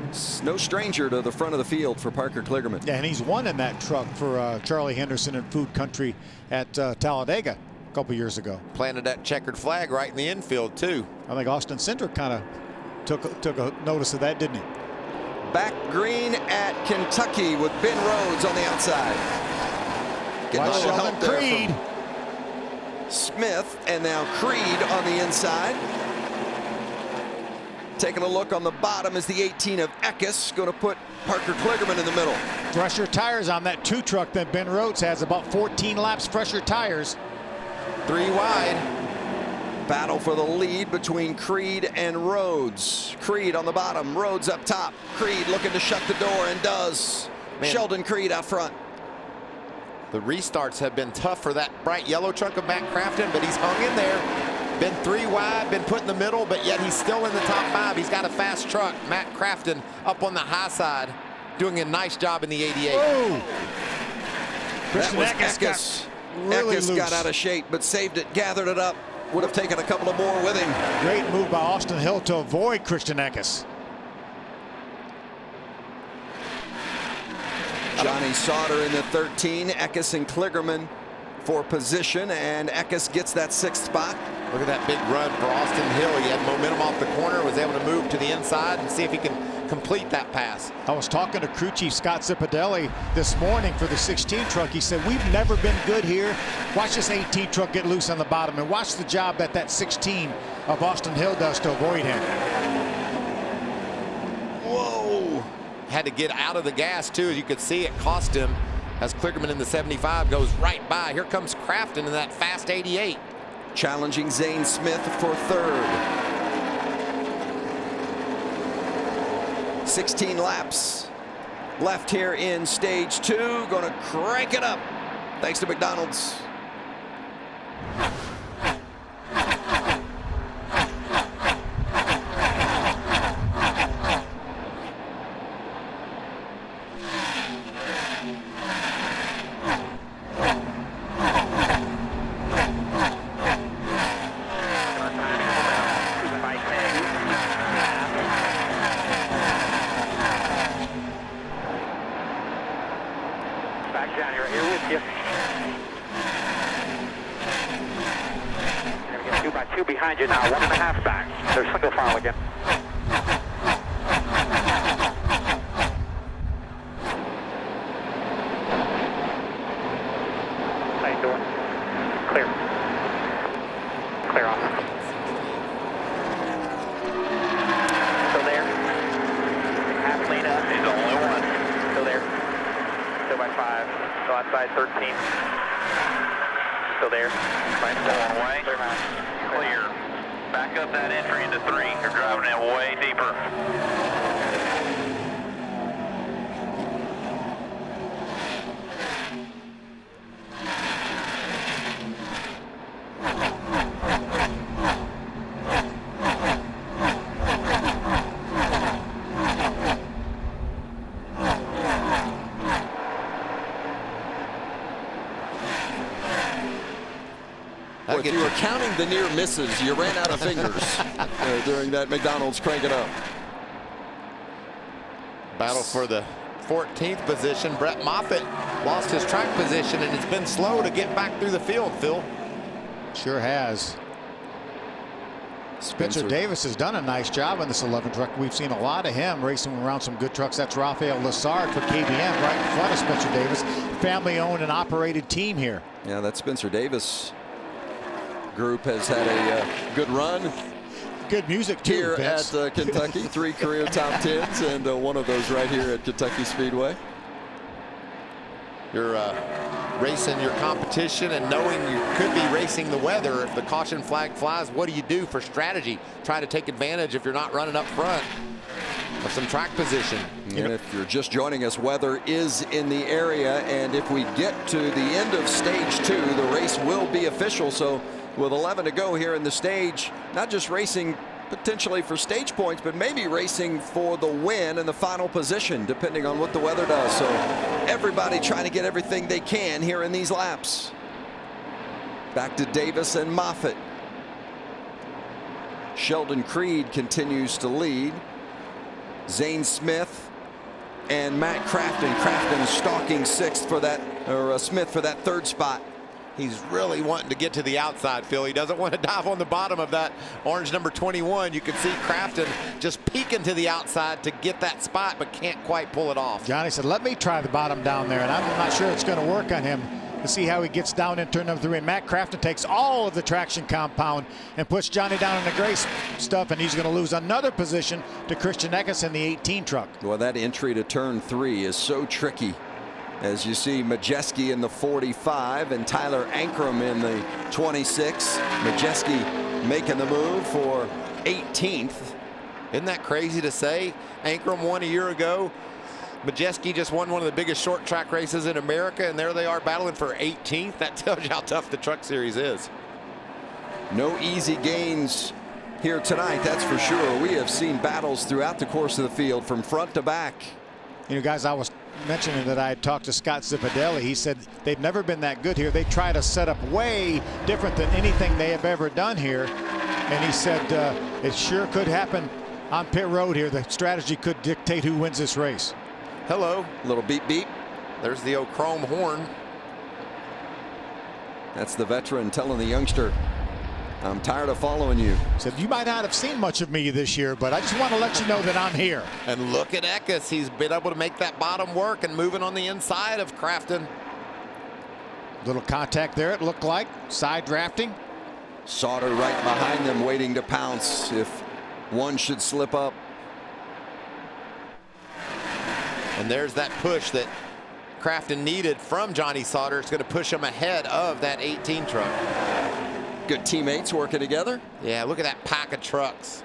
it's no stranger to the front of the field for Parker Kligerman. Yeah, and he's won in that truck for Charlie Henderson and Food Country at Talladega a couple years ago. Planted that checkered flag right in the infield too. I think Austin Cindric kind of took a notice of that, didn't he? Back green at Kentucky with Ben Rhodes on the outside. Getting a little help there Creed. from Smith, and now Creed on the inside. Taking a look on the bottom is the 18 of Eckes, going to put Parker Kligerman in the middle. Fresher tires on that 2 truck that Ben Rhodes has, about 14 laps fresher tires. 3 wide. Battle for the lead between Creed and Rhodes. Creed on the bottom, Rhodes up top. Creed looking to shut the door, and does. Man. Sheldon Creed out front. The restarts have been tough for that bright yellow truck of Matt Crafton, but he's hung in there. Been 3 wide, been put in the middle, but yet he's still in the top 5. He's got a fast truck. Matt Crafton up on the high side, doing a nice job in the 88. Oh! That was Eckes. Eckes got out of shape, but saved it, gathered it up. Would have taken a couple of more with him. Great move by Austin Hill to avoid Christian Eckes. Johnny Sauter in the 13. Eckes and Kligerman for position, and Eckes gets that 6th spot. Look at that big run for Austin Hill. He had momentum off the corner, was able to move to the inside and see if he can complete that pass. I was talking to crew chief Scott Zipadelli this morning for the 16 truck. He said, we've never been good here. Watch this 18 truck get loose on the bottom, and watch the job that 16 of Austin Hill does to avoid him. Whoa. Had to get out of the gas too. As you could see, it cost him as Kligerman in the 75 goes right by. Here comes Crafton in that fast 88. Challenging Zane Smith for 3rd. 16 laps left here in stage 2. Going to crank it up thanks to McDonald's. Back down here with you. Got 2 behind you now, 1.5 back. They're single file again. How you doing? Clear. Clear off. Still there. Half lane up. He's the only one. Still there. Still by 5. Still outside 13. Still there. Right. One way. Clear. Back up that entry into 3. You're driving it way deeper. Well, if you were counting the near misses, you ran out of fingers during that McDonald's crank it up. Battle for the 14th position. Brett Moffitt lost his track position and it's been slow to get back through the field, Phil. Sure has. Spencer Davis has done a nice job on this 11 truck. We've seen a lot of him racing around some good trucks. That's Rafael Lessard for KBM right in front of Spencer Davis. Family owned and operated team here. Yeah, that Spencer Davis group has had a good run. Good music too, here Vince. at Kentucky. 3 career top 10s and one of those right here at Kentucky Speedway. You're racing your competition and knowing you could be racing the weather. If the caution flag flies, what do you do for strategy? Try to take advantage if you're not running up front of some track position. And if you're just joining us, weather is in the area, and if we get to the end of stage 2, the race will be official. So with 11 to go here in the stage, not just racing potentially for stage points, but maybe racing for the win and the final position, depending on what the weather does. So everybody trying to get everything they can here in these laps. Back to Davis and Moffitt. Sheldon Creed continues to lead. Zane Smith and Matt Crafton. Crafton stalking 6th for that, or Smith for that 3rd spot. He's really wanting to get to the outside, Phil. He doesn't want to dive on the bottom of that orange number 21. You can see Crafton just peeking to the outside to get that spot, but can't quite pull it off. Johnny said, let me try the bottom down there, and I'm not sure it's going to work on him to see how he gets down in turn number 3. And Matt Crafton takes all of the traction compound and puts Johnny down in the gray stuff, and he's going to lose another position to Christian Eckes in the 18 truck. Well, that entry to turn 3 is so tricky. As you see Majeski in the 45 and Tyler Ankrum in the 26. Majeski making the move for 18th. Isn't that crazy to say? Ankrum won a year ago. Majeski just won one of the biggest short track races in America, and there they are battling for 18th. That tells you how tough the truck series is. No easy gains here tonight, that's for sure. We have seen battles throughout the course of the field from front to back. You know, guys, I was mentioning that I had talked to Scott Zipadelli. He said they've never been that good here. They try to set up way different than anything they have ever done here. And he said it sure could happen on pit road here. The strategy could dictate who wins this race. Hello. Little beep beep. There's the old chrome horn. That's the veteran telling the youngster, I'm tired of following you. Said, you might not have seen much of me this year, but I just want to let you know that I'm here. And look at Eckes. He's been able to make that bottom work and moving on the inside of Crafton. Little contact there, it looked like. Side drafting. Sauter right behind them, waiting to pounce if one should slip up. And there's that push that Crafton needed from Johnny Sauter. It's going to push him ahead of that 18 truck. Good teammates working together. Yeah, look at that pack of trucks.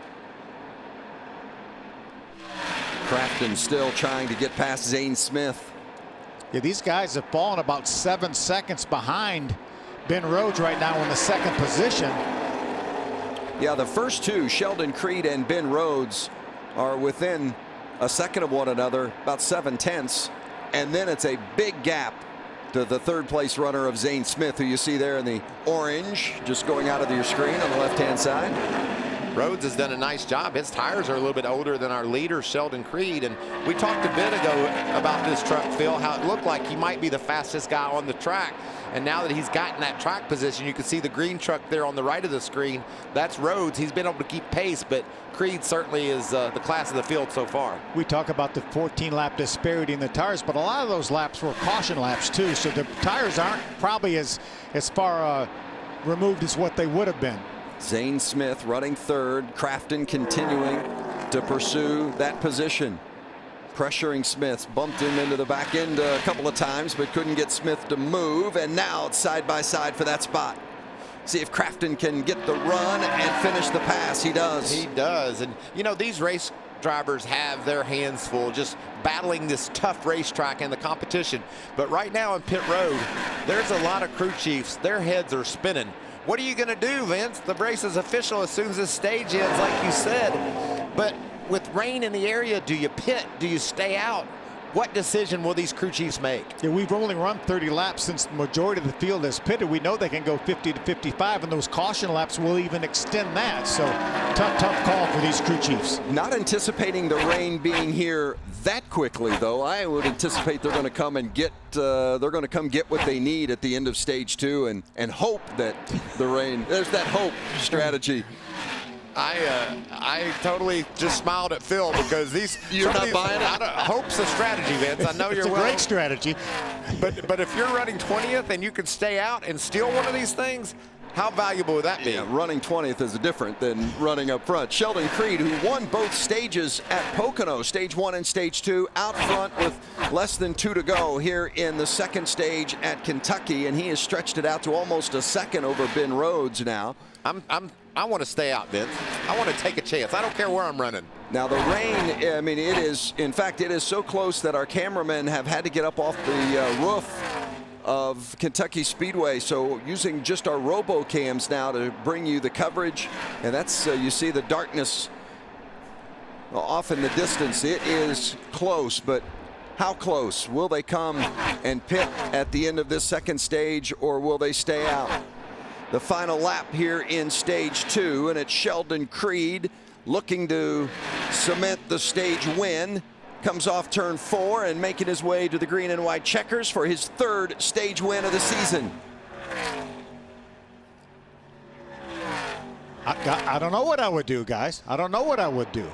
Crafton still trying to get past Zane Smith. Yeah, these guys have fallen about 7 seconds behind Ben Rhodes right now in the 2nd position. Yeah, the first 2, Sheldon Creed and Ben Rhodes, are within a second of one another, about 7/10. And then it's a big gap to the 3rd place runner of Zane Smith, who you see there in the orange, just going out of your screen on the left-hand side. Rhodes has done a nice job. His tires are a little bit older than our leader, Sheldon Creed. And we talked a bit ago about this truck, Phil, how it looked like he might be the fastest guy on the track. And now that he's gotten that track position, you can see the green truck there on the right of the screen. That's Rhodes. He's been able to keep pace, but Creed certainly is the class of the field so far. We talk about the 14-lap disparity in the tires, but a lot of those laps were caution laps too, so the tires aren't probably as far removed as what they would have been. Zane Smith running third. Crafton continuing to pursue that position. Pressuring Smith. Bumped him into the back end a couple of times, but couldn't get Smith to move. And now it's side by side for that spot. See if Crafton can get the run and finish the pass. He does. He does. And, you know, these race drivers have their hands full just battling this tough racetrack and the competition. But right now in pit road, there's a lot of crew chiefs. Their heads are spinning. What are you going to do, Vince? The race is official as soon as this stage ends, like you said. But with rain in the area, do you pit? Do you stay out? What decision will these crew chiefs make? Yeah, we've only run 30 laps since the majority of the field has pitted. We know they can go 50 to 55, and those caution laps will even extend that. So tough call for these crew chiefs. Not anticipating the rain being here that quickly, though. I would anticipate they're going to come and get what they need at the end of stage 2 and hope that the rain. There's that hope strategy. I totally just smiled at Phil because You're not buying it? Hope's a strategy, Vince. I know It's you're a great strategy. But if you're running 20th and you can stay out and steal one of these things, how valuable would that be? Yeah, running 20th is different than running up front. Sheldon Creed, who won both stages at Pocono, stage 1 and stage 2, out front with less than 2 to go here in the second stage at Kentucky, and he has stretched it out to almost a second over Ben Rhodes now. I want to stay out, Vince. I want to take a chance. I don't care where I'm running. Now the rain, I mean, it is, in fact, it is so close that our cameramen have had to get up off the roof of Kentucky Speedway, so using just our robo-cams now to bring you the coverage. And that's, you see the darkness off in the distance. It is close, but how close? Will they come and pit at the end of this second stage, or will they stay out? The final lap here in stage 2, and it's Sheldon Creed looking to cement the stage win. Comes off turn 4 and making his way to the green and white checkers for his 3rd stage win of the season. I don't know what I would do, guys. I don't know what I would do.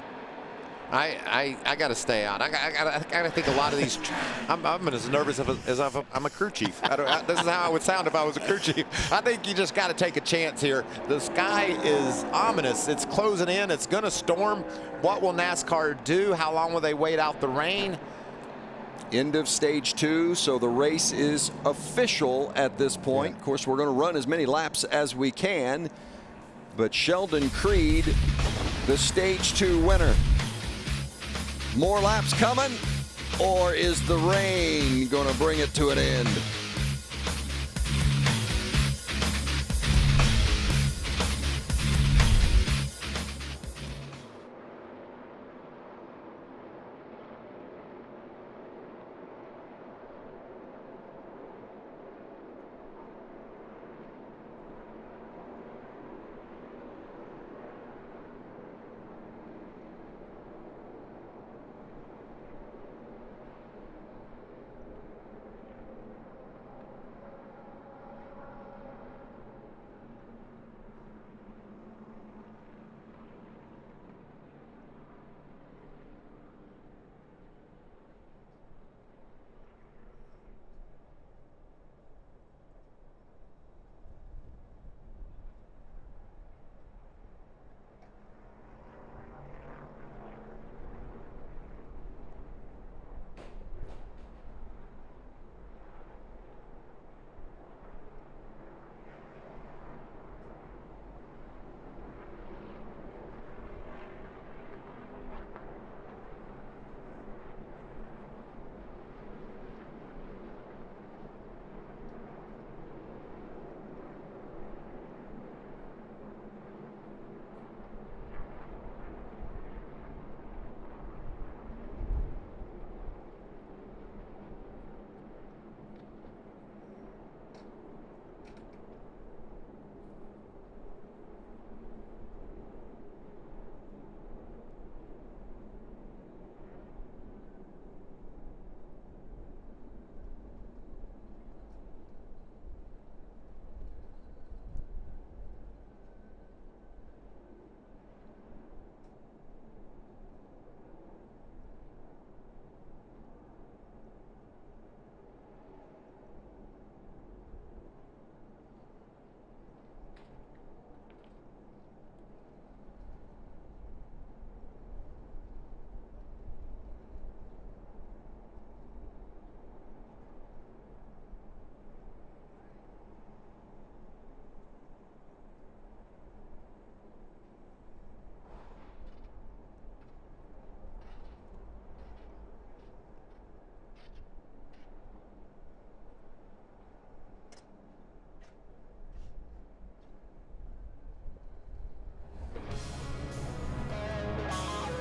I got to stay out. I got to think a lot of these. I'm as nervous as if I'm a crew chief. This is how I would sound if I was a crew chief. I think you just got to take a chance here. The sky is ominous. It's closing in. It's going to storm. What will NASCAR do? How long will they wait out the rain? End of stage 2, so the race is official at this point. Of course, we're going to run as many laps as we can, but Sheldon Creed, the stage 2 winner. More laps coming, or is the rain going to bring it to an end?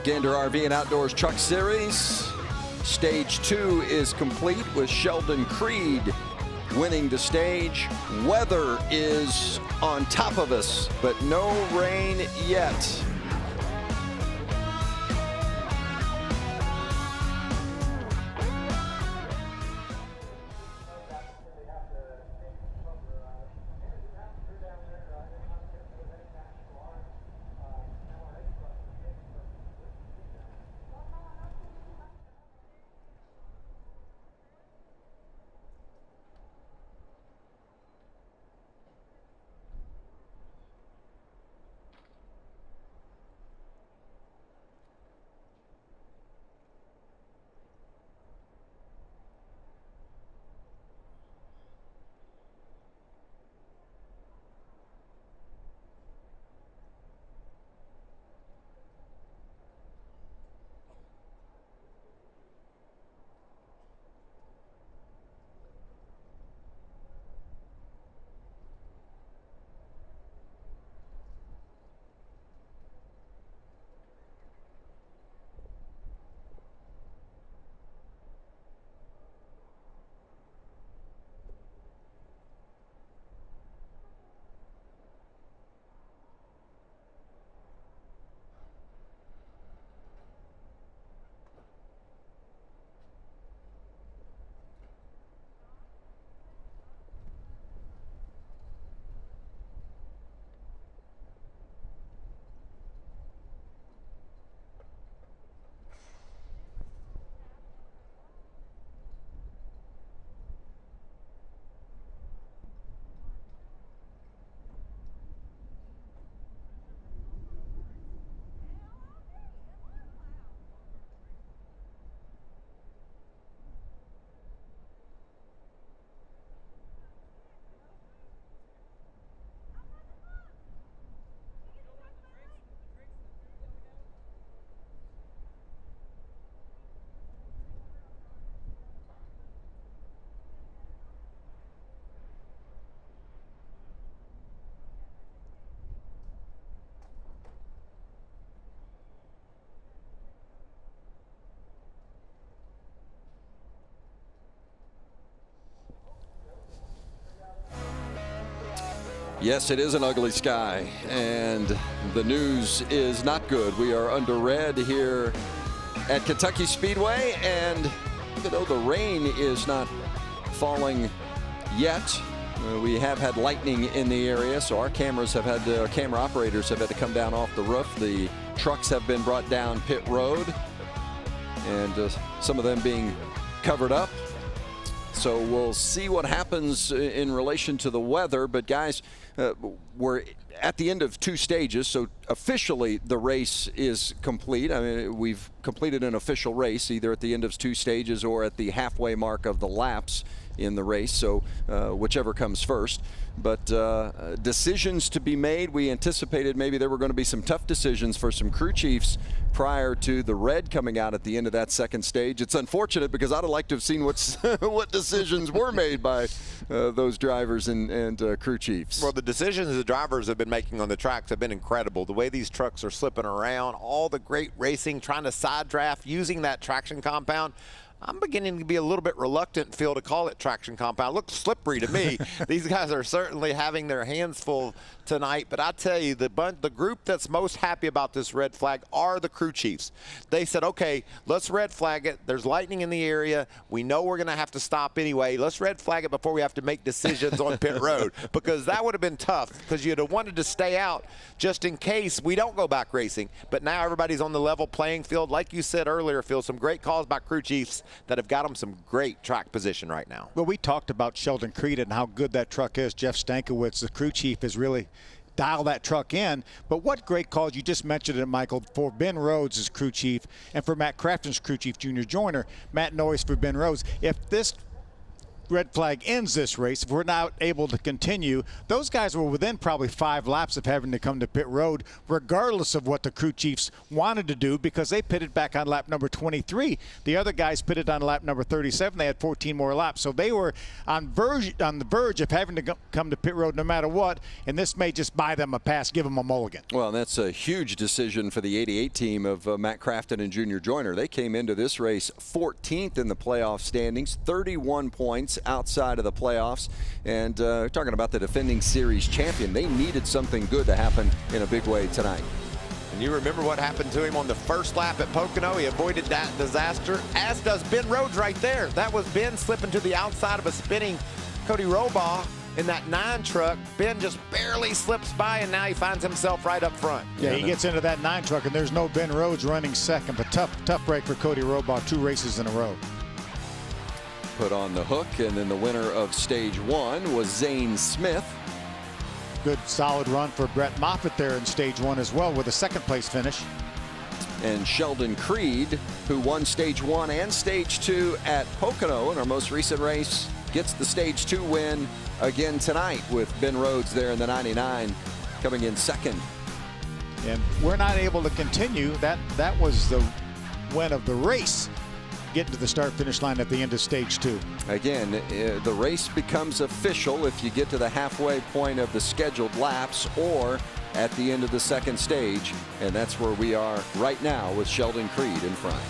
Gander RV and Outdoors Truck Series. Stage 2 is complete with Sheldon Creed winning the stage. Weather is on top of us, but no rain yet. Yes, it is an ugly sky, and the news is not good. We are under red here at Kentucky Speedway, and even though the rain is not falling yet, we have had lightning in the area, so our cameras have had camera operators have had to come down off the roof. The trucks have been brought down pit road, and some of them being covered up. So we'll see what happens in relation to the weather. But guys, we're at the end of 2 stages, so officially the race is complete. I mean, we've completed an official race either at the end of 2 stages or at the halfway mark of the laps in the race, so whichever comes first. But decisions to be made. We anticipated maybe there were going to be some tough decisions for some crew chiefs prior to the red coming out at the end of that 2nd stage. It's unfortunate because I'd have liked to have seen what decisions were made by those drivers and crew chiefs. Well, the decisions the drivers have been making on the tracks have been incredible. The way these trucks are slipping around, all the great racing, trying to side draft, using that traction compound. I'm beginning to be a little bit reluctant, Phil, to call it traction compound. It looks slippery to me. These guys are certainly having their hands full tonight. But I tell you, the group that's most happy about this red flag are the crew chiefs. They said, okay, let's red flag it. There's lightning in the area. We know we're going to have to stop anyway. Let's red flag it before we have to make decisions on pit road, because that would have been tough, because you'd have wanted to stay out just in case we don't go back racing. But now everybody's on the level playing field. Like you said earlier, Phil, some great calls by crew chiefs that have got them some great track position right now. Well, we talked about Sheldon Creed and how good that truck is. Jeff Stankiewicz, the crew chief, has really dialed that truck in. But what great calls, you just mentioned it, Michael, for Ben Rhodes as crew chief and for Matt Crafton's crew chief, Junior Joyner. Matt Noyes for Ben Rhodes. If this red flag ends this race, if we're not able to continue, those guys were within probably 5 laps of having to come to pit road, regardless of what the crew chiefs wanted to do, because they pitted back on lap number 23. The other guys pitted on lap number 37. They had 14 more laps. So they were on the verge of having to come to pit road no matter what, and this may just buy them a pass, give them a mulligan. Well, that's a huge decision for the 88 team of Matt Crafton and Junior Joyner. They came into this race 14th in the playoff standings, 31 points outside of the playoffs, and talking about the defending series champion, they needed something good to happen in a big way tonight. And you remember what happened to him on the first lap at Pocono? He avoided that disaster, as does Ben Rhodes right there. That was Ben slipping to the outside of a spinning Cody Robaugh in that 9 truck. Ben just barely slips by, and now he finds himself right up front. Yeah, he gets into that 9 truck, and there's no Ben Rhodes running second, but tough break for Cody Robaugh, 2 races in a row. Put on the hook, and then the winner of stage 1 was Zane Smith. Good solid run for Brett Moffitt there in stage 1 as well, with a 2nd place finish. And Sheldon Creed, who won stage 1 and stage 2 at Pocono in our most recent race, gets the stage 2 win again tonight, with Ben Rhodes there in the 99 coming in 2nd. And we're not able to continue. That was the win of the race, getting to the start-finish line at the end of stage 2. Again, the race becomes official if you get to the halfway point of the scheduled laps or at the end of the 2nd stage, and that's where we are right now with Sheldon Creed in front.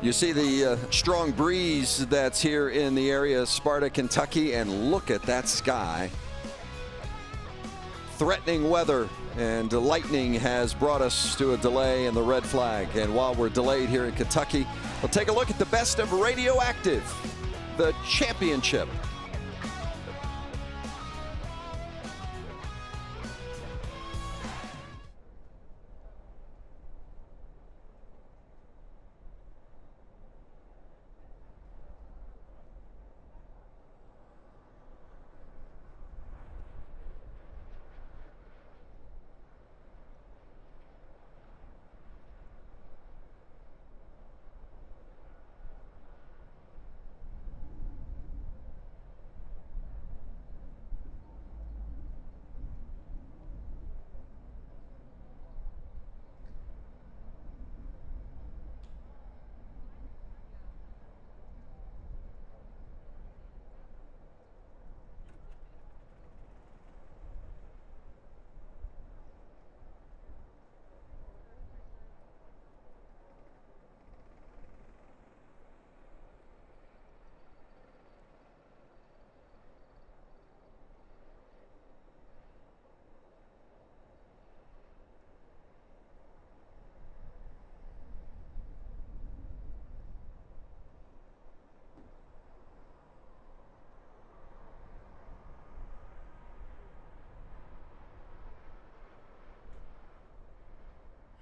You see the strong breeze that's here in the area of Sparta, Kentucky, and look at that sky. Threatening weather and lightning has brought us to a delay in the red flag. And while we're delayed here in Kentucky, we'll take a look at the best of Radioactive, the championship.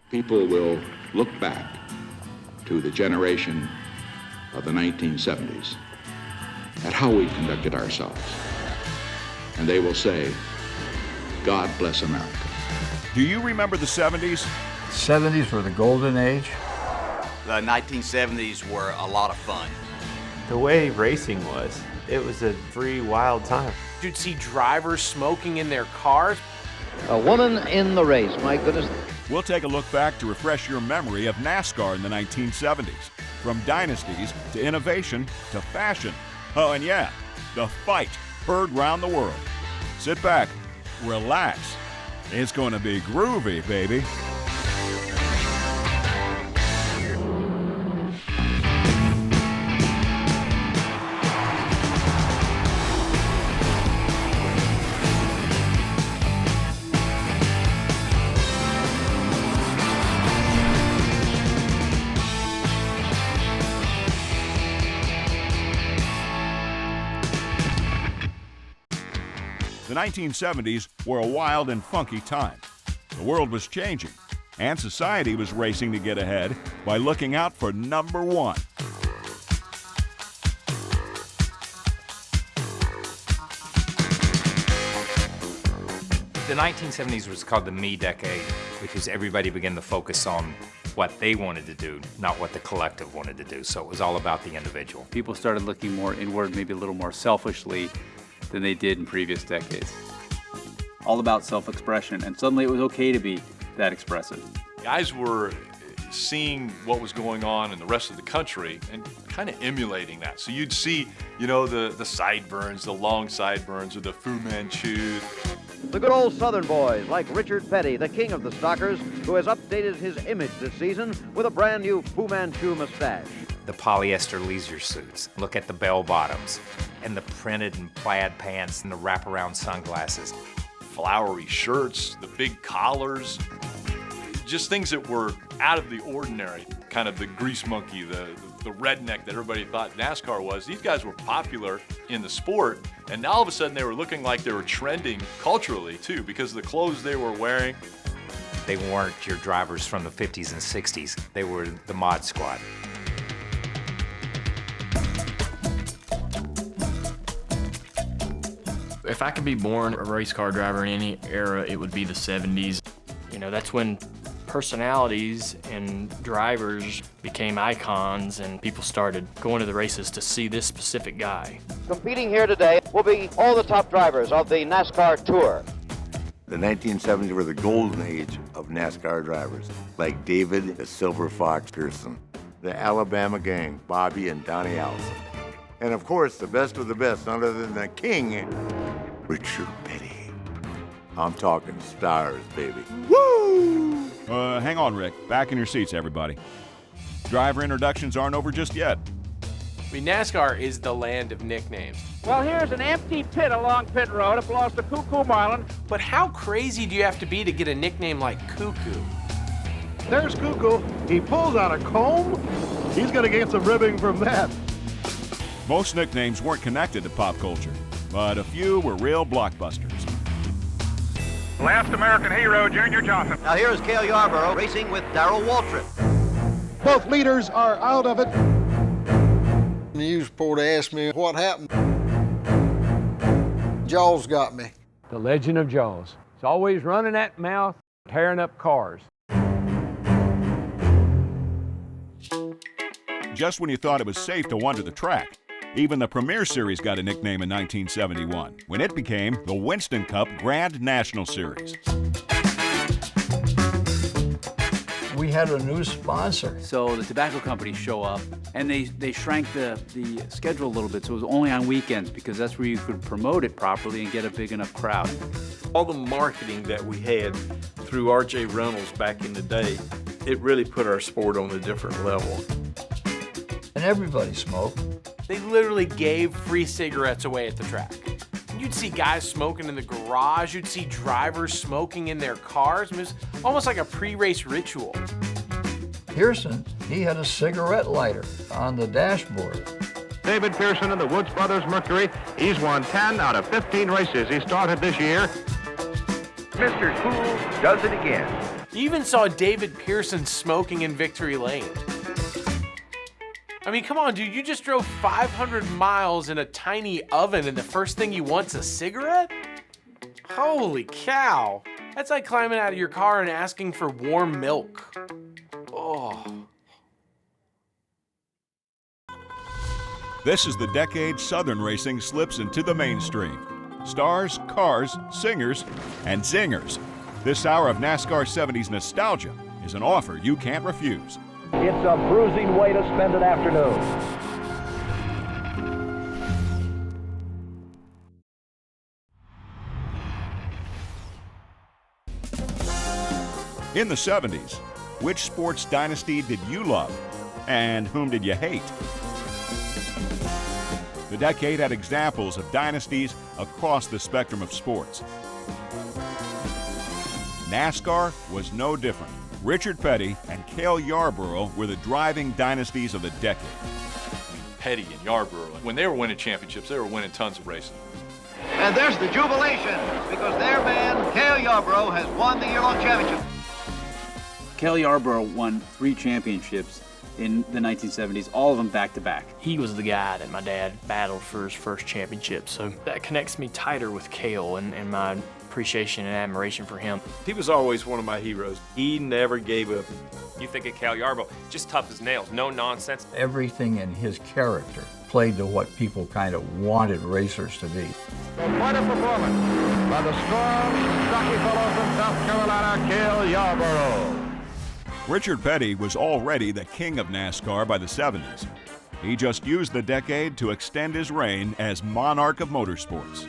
People will look back to the generation of the 1970s at how we conducted ourselves. And they will say, God bless America. Do you remember the 70s? 70s were the golden age. The 1970s were a lot of fun. The way racing was, it was a free, wild time. You'd see drivers smoking in their cars. A woman in the race, my goodness. We'll take a look back to refresh your memory of NASCAR in the 1970s. From dynasties to innovation to fashion. Oh, and yeah, the fight heard round the world. Sit back, relax. It's going to be groovy, baby. The 1970s were a wild and funky time. The world was changing, and society was racing to get ahead by looking out for number one. The 1970s was called the me decade because everybody began to focus on what they wanted to do, not what the collective wanted to do. So it was all about the individual. People started looking more inward, maybe a little more selfishly than they did in previous decades. All about self-expression, and suddenly it was okay to be that expressive. Guys were seeing what was going on in the rest of the country and kind of emulating that. So you'd see, you know, the sideburns, the long sideburns, or the Fu Manchu. The good old Southern boys like Richard Petty, the king of the Stalkers, who has updated his image this season with a brand new Fu Manchu mustache. The polyester leisure suits. Look at the bell bottoms and the printed and plaid pants and the wraparound sunglasses. Flowery shirts, the big collars, just things that were out of the ordinary. Kind of the grease monkey, the redneck that everybody thought NASCAR was. These guys were popular in the sport, and now all of a sudden they were looking like they were trending culturally too, because of the clothes they were wearing. They weren't your drivers from the 50s and 60s. They were the mod squad. If I could be born a race car driver in any era, it would be the 70s. You know, that's when personalities and drivers became icons and people started going to the races to see this specific guy. Competing here today will be all the top drivers of the NASCAR Tour. The 1970s were the golden age of NASCAR drivers, like David the Silver Fox Pearson, the Alabama gang, Bobby and Donnie Allison. And of course, the best of the best, none other than the king, Richard Petty. I'm talking stars, baby. Woo! Hang on, Rick. Back in your seats, everybody. Driver introductions aren't over just yet. I mean, NASCAR is the land of nicknames. Well, here's an empty pit along pit road. It belongs to Cuckoo Marlin. But how crazy do you have to be to get a nickname like Cuckoo? There's Cuckoo. He pulls out a comb. He's going to get some ribbing from that. Most nicknames weren't connected to pop culture, but a few were real blockbusters. Last American hero, Junior Johnson. Now here is Cale Yarborough racing with Darrell Waltrip. Both leaders are out of it. The news reporter asked me what happened. Jaws got me. The legend of Jaws. It's always running at mouth, tearing up cars. Just when you thought it was safe to wander the track, even the Premier Series got a nickname in 1971, when it became the Winston Cup Grand National Series. We had a new sponsor. So the tobacco companies show up, and they shrank the schedule a little bit, so it was only on weekends, because that's where you could promote it properly and get a big enough crowd. All the marketing that we had through R.J. Reynolds back in the day, it really put our sport on a different level. And everybody smoked. They literally gave free cigarettes away at the track. You'd see guys smoking in the garage. You'd see drivers smoking in their cars. It was almost like a pre-race ritual. Pearson, he had a cigarette lighter on the dashboard. David Pearson in the Woods Brothers Mercury. He's won 10 out of 15 races he started this year. Mr. Cool does it again. You even saw David Pearson smoking in victory lane. I mean, come on, dude, you just drove 500 miles in a tiny oven and the first thing you want's a cigarette? Holy cow. That's like climbing out of your car and asking for warm milk. Oh. This is the decade Southern racing slips into the mainstream. Stars, cars, singers, and zingers. This hour of NASCAR 70s nostalgia is an offer you can't refuse. It's a bruising way to spend an afternoon. In the 70s, which sports dynasty did you love? And whom did you hate? The decade had examples of dynasties across the spectrum of sports. NASCAR was no different. Richard Petty and Cale Yarborough were the driving dynasties of the decade. Petty and Yarborough, when they were winning championships, they were winning tons of races. And there's the jubilation, because their man, Cale Yarborough, has won the year-long championship. Cale Yarborough won 3 championships in the 1970s, all of them back-to-back. He was the guy that my dad battled for his first championship, so that connects me tighter with Cale and my appreciation and admiration for him. He was always one of my heroes. He never gave up. You think of Cale Yarborough, just tough as nails, no nonsense. Everything in his character played to what people kind of wanted racers to be. What a performance by the strong, stocky fellow from South Carolina, Cale Yarborough. Richard Petty was already the king of NASCAR by the 70s. He just used the decade to extend his reign as monarch of motorsports.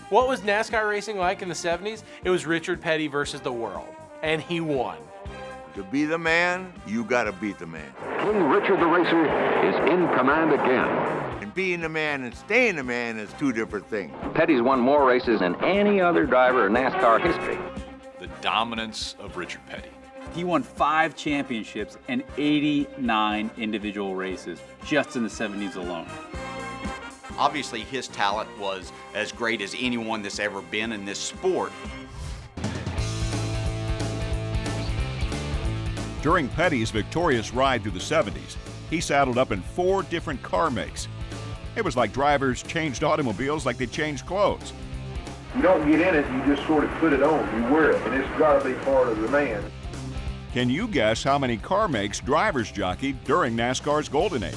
What was NASCAR racing like in the 70s? It was Richard Petty versus the world, and he won. To be the man, you gotta beat the man. King Richard the Racer is in command again. And being the man and staying the man is 2 different things. Petty's won more races than any other driver in NASCAR history. The dominance of Richard Petty. He won 5 championships and 89 individual races just in the 70s alone. Obviously, his talent was as great as anyone that's ever been in this sport. During Petty's victorious ride through the 70s, he saddled up in 4 different car makes. It was like drivers changed automobiles like they changed clothes. You don't get in it, you just sort of put it on, you wear it, and it's got to be part of the man. Can you guess how many car makes drivers jockeyed during NASCAR's golden age?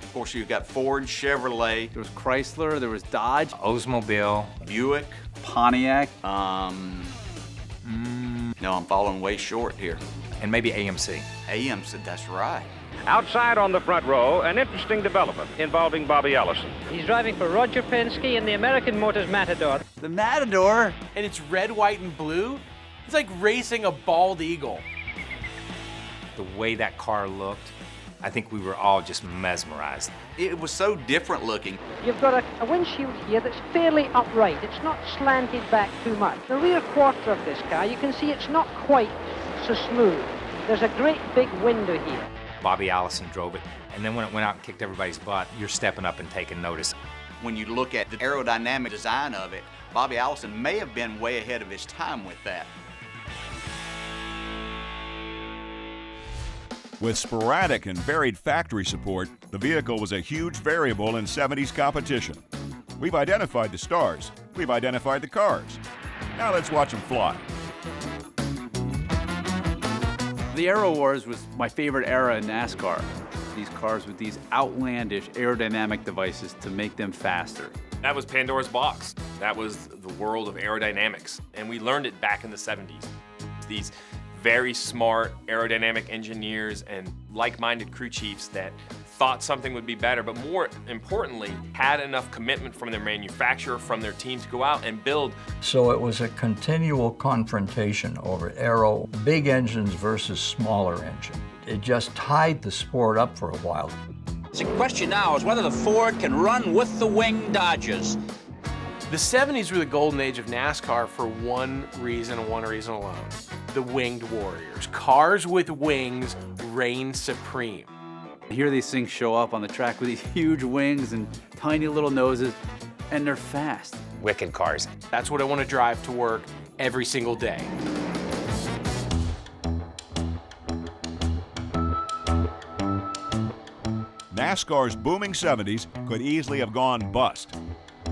Of course, you've got Ford, Chevrolet. There was Chrysler, there was Dodge, Oldsmobile, Buick, Pontiac. No, I'm falling way short here. and maybe AMC. AMC, that's right. Outside on the front row, an interesting development involving Bobby Allison. He's driving for Roger Penske in the American Motors Matador. The Matador? And it's red, white, and blue? It's like racing a bald eagle. The way that car looked, I think we were all just mesmerized. It was so different looking. You've got a windshield here that's fairly upright. It's not slanted back too much. The rear quarter of this car, you can see it's not quite so smooth. There's a great big window here. Bobby Allison drove it, and then when it went out and kicked everybody's butt, you're stepping up and taking notice. When you look at the aerodynamic design of it, Bobby Allison may have been way ahead of his time with that. With sporadic and varied factory support, the vehicle was a huge variable in 70s competition. We've identified the stars, we've identified the cars. Now let's watch them fly. The Aero Wars was my favorite era in NASCAR. These cars with these outlandish aerodynamic devices to make them faster. That was Pandora's box. That was the world of aerodynamics. And we learned it back in the 70s. These very smart aerodynamic engineers and like-minded crew chiefs that thought something would be better, but more importantly, had enough commitment from their manufacturer, from their team to go out and build. So it was a continual confrontation over aero, big engines versus smaller engines. It just tied the sport up for a while. The question now is whether the Ford can run with the wing Dodges. The 70s were the golden age of NASCAR for one reason and one reason alone. The winged warriors. Cars with wings reign supreme. Here these things show up on the track with these huge wings and tiny little noses, and they're fast. Wicked cars. That's what I want to drive to work every single day. NASCAR's booming 70s could easily have gone bust.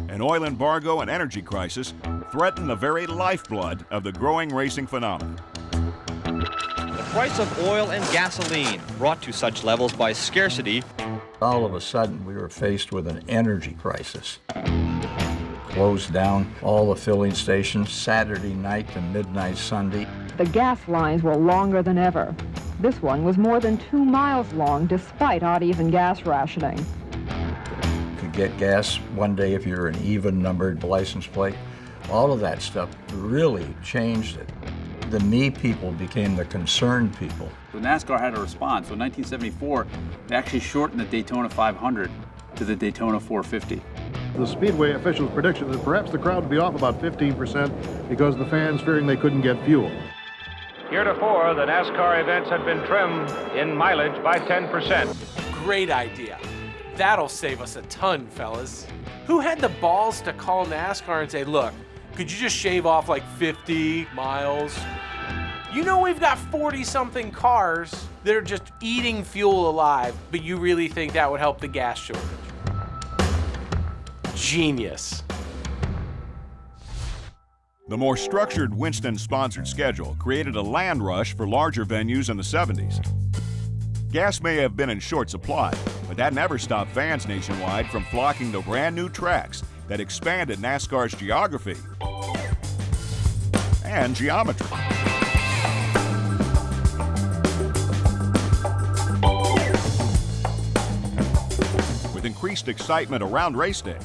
An oil embargo and energy crisis threatened the very lifeblood of the growing racing phenomenon. The price of oil and gasoline brought to such levels by scarcity. All of a sudden, we were faced with an energy crisis. Closed down all the filling stations Saturday night to midnight Sunday. The gas lines were longer than ever. This one was more than 2 miles long despite odd-even gas rationing. You could get gas one day if you're an even-numbered license plate. All of that stuff really changed it. The me people became the concerned people. So NASCAR had a response. So in 1974, they actually shortened the Daytona 500 to the Daytona 450. The Speedway officials' prediction that perhaps the crowd would be off about 15% because the fans fearing they couldn't get fuel. Heretofore, the NASCAR events had been trimmed in mileage by 10%. Great idea. That'll save us a ton, fellas. Who had the balls to call NASCAR and say, look, could you just shave off like 50 miles? You know we've got 40-something cars that are just eating fuel alive, but you really think that would help the gas shortage? Genius. The more structured Winston-sponsored schedule created a land rush for larger venues in the 70s. Gas may have been in short supply, but that never stopped fans nationwide from flocking to brand new tracks that expanded NASCAR's geography and geometry. With increased excitement around race day,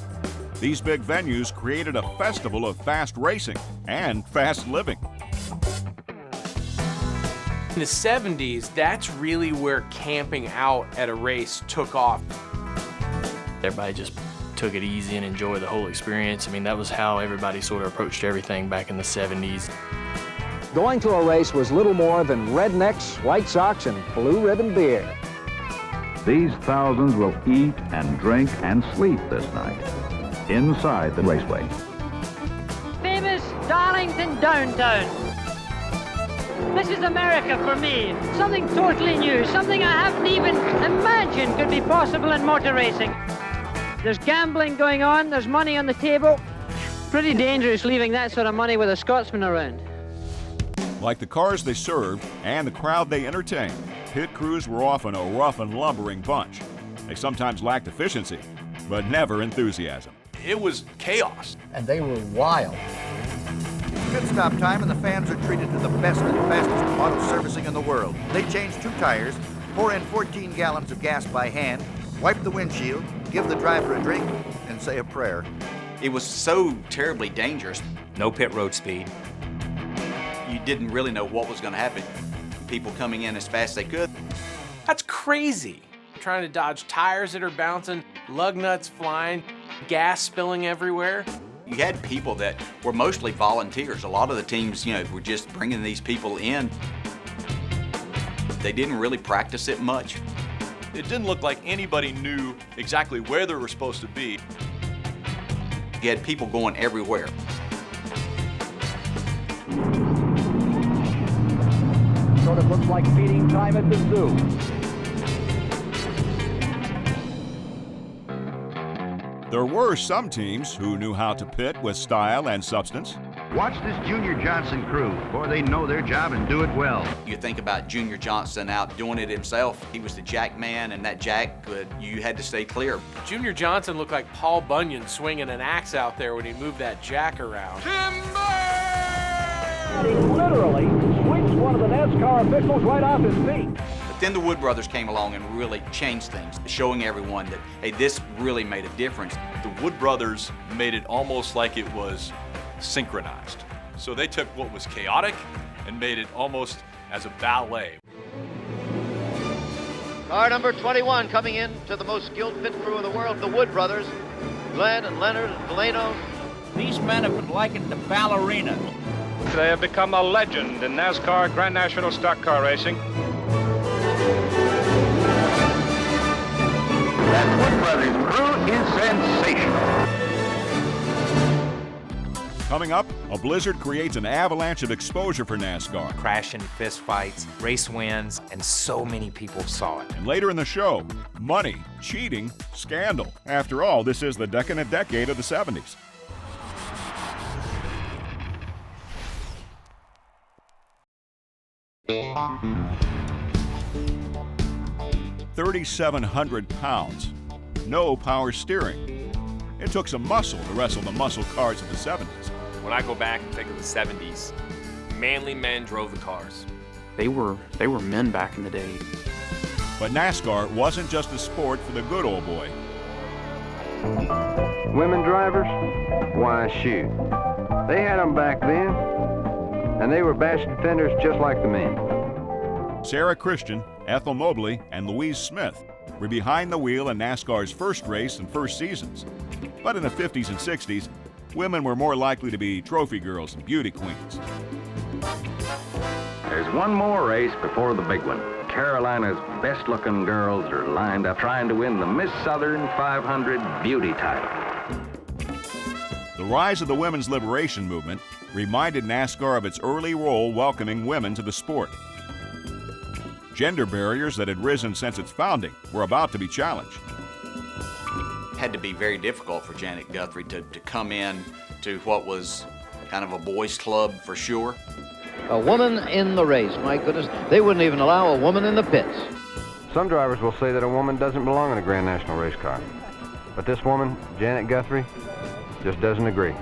these big venues created a festival of fast racing and fast living. In the 70s, that's really where camping out at a race took off. Everybody just took it easy and enjoyed the whole experience. I mean, that was how everybody sort of approached everything back in the 70s. Going to a race was little more than rednecks, White Sox, and blue ribbon beer. These thousands will eat and drink and sleep this night inside the raceway. Famous Darlington downtown. This is America for me. Something totally new, something I haven't even imagined could be possible in motor racing. There's gambling going on, there's money on the table. Pretty dangerous leaving that sort of money with a Scotsman around. Like the cars they served and the crowd they entertained, pit crews were often a rough and lumbering bunch. They sometimes lacked efficiency, but never enthusiasm. It was chaos. And they were wild. Pit stop time and the fans are treated to the best and fastest auto servicing in the world. They change 2 tires, pour in 14 gallons of gas by hand, wipe the windshield, give the driver a drink, and say a prayer. It was so terribly dangerous. No pit road speed. You didn't really know what was going to happen. People coming in as fast as they could. That's crazy. Trying to dodge tires that are bouncing, lug nuts flying, gas spilling everywhere. You had people that were mostly volunteers. A lot of the teams, were just bringing these people in. They didn't really practice it much. It didn't look like anybody knew exactly where they were supposed to be. You had people going everywhere. Sort of looks like feeding time at the zoo. There were some teams who knew how to pit with style and substance. Watch this Junior Johnson crew, boy, they know their job and do it well. You think about Junior Johnson out doing it himself. He was the jack man, and that jack, you had to stay clear. Junior Johnson looked like Paul Bunyan swinging an axe out there when he moved that jack around. And he literally sweeps one of the NASCAR officials right off his feet. But then the Wood brothers came along and really changed things, showing everyone that, hey, this really made a difference. The Wood brothers made it almost like it was synchronized. So they took what was chaotic and made it almost as a ballet. Car number 21 coming in to the most skilled pit crew in the world, the Wood brothers. Glenn and Leonard and Delano. These men have been likened to ballerinas. They have become a legend in NASCAR Grand National Stock Car Racing. That Wood Brothers crew is sensational. Coming up, a blizzard creates an avalanche of exposure for NASCAR. Crashing, fist fights, race wins, and so many people saw it. And later in the show, money, cheating, scandal. After all, this is the decadent decade of the 70s. $3,700 pounds. No power steering. It took some muscle to wrestle the muscle cars of the 70s. When I go back and think of the 70s, manly men drove the cars. They were men back in the day. But NASCAR wasn't just a sport for the good old boy. Women drivers? Why, shoot. They had them back then, and they were bastard fenders just like the men. Sarah Christian, Ethel Mobley, and Louise Smith were behind the wheel in NASCAR's first race and first seasons. But in the 50s and 60s, women were more likely to be trophy girls and beauty queens. There's one more race before the big one. Carolina's best-looking girls are lined up trying to win the Miss Southern 500 beauty title. The rise of the women's liberation movement reminded NASCAR of its early role welcoming women to the sport. Gender barriers that had risen since its founding were about to be challenged. Had to be very difficult for Janet Guthrie to come in to what was kind of a boys' club for sure. A woman in the race, my goodness. They wouldn't even allow a woman in the pits. Some drivers will say that a woman doesn't belong in a Grand National race car. But this woman, Janet Guthrie, just doesn't agree.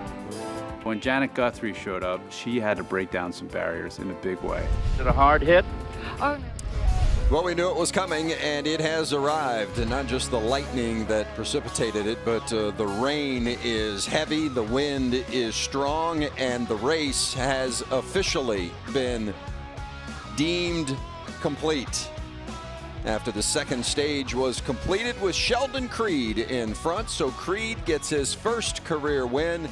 When Janet Guthrie showed up, she had to break down some barriers in a big way. Is it a hard hit? Well, we knew it was coming, and it has arrived. And not just the lightning that precipitated it, but the rain is heavy, the wind is strong, and the race has officially been deemed complete. After the second stage was completed with Sheldon Creed in front, so Creed gets his first career win.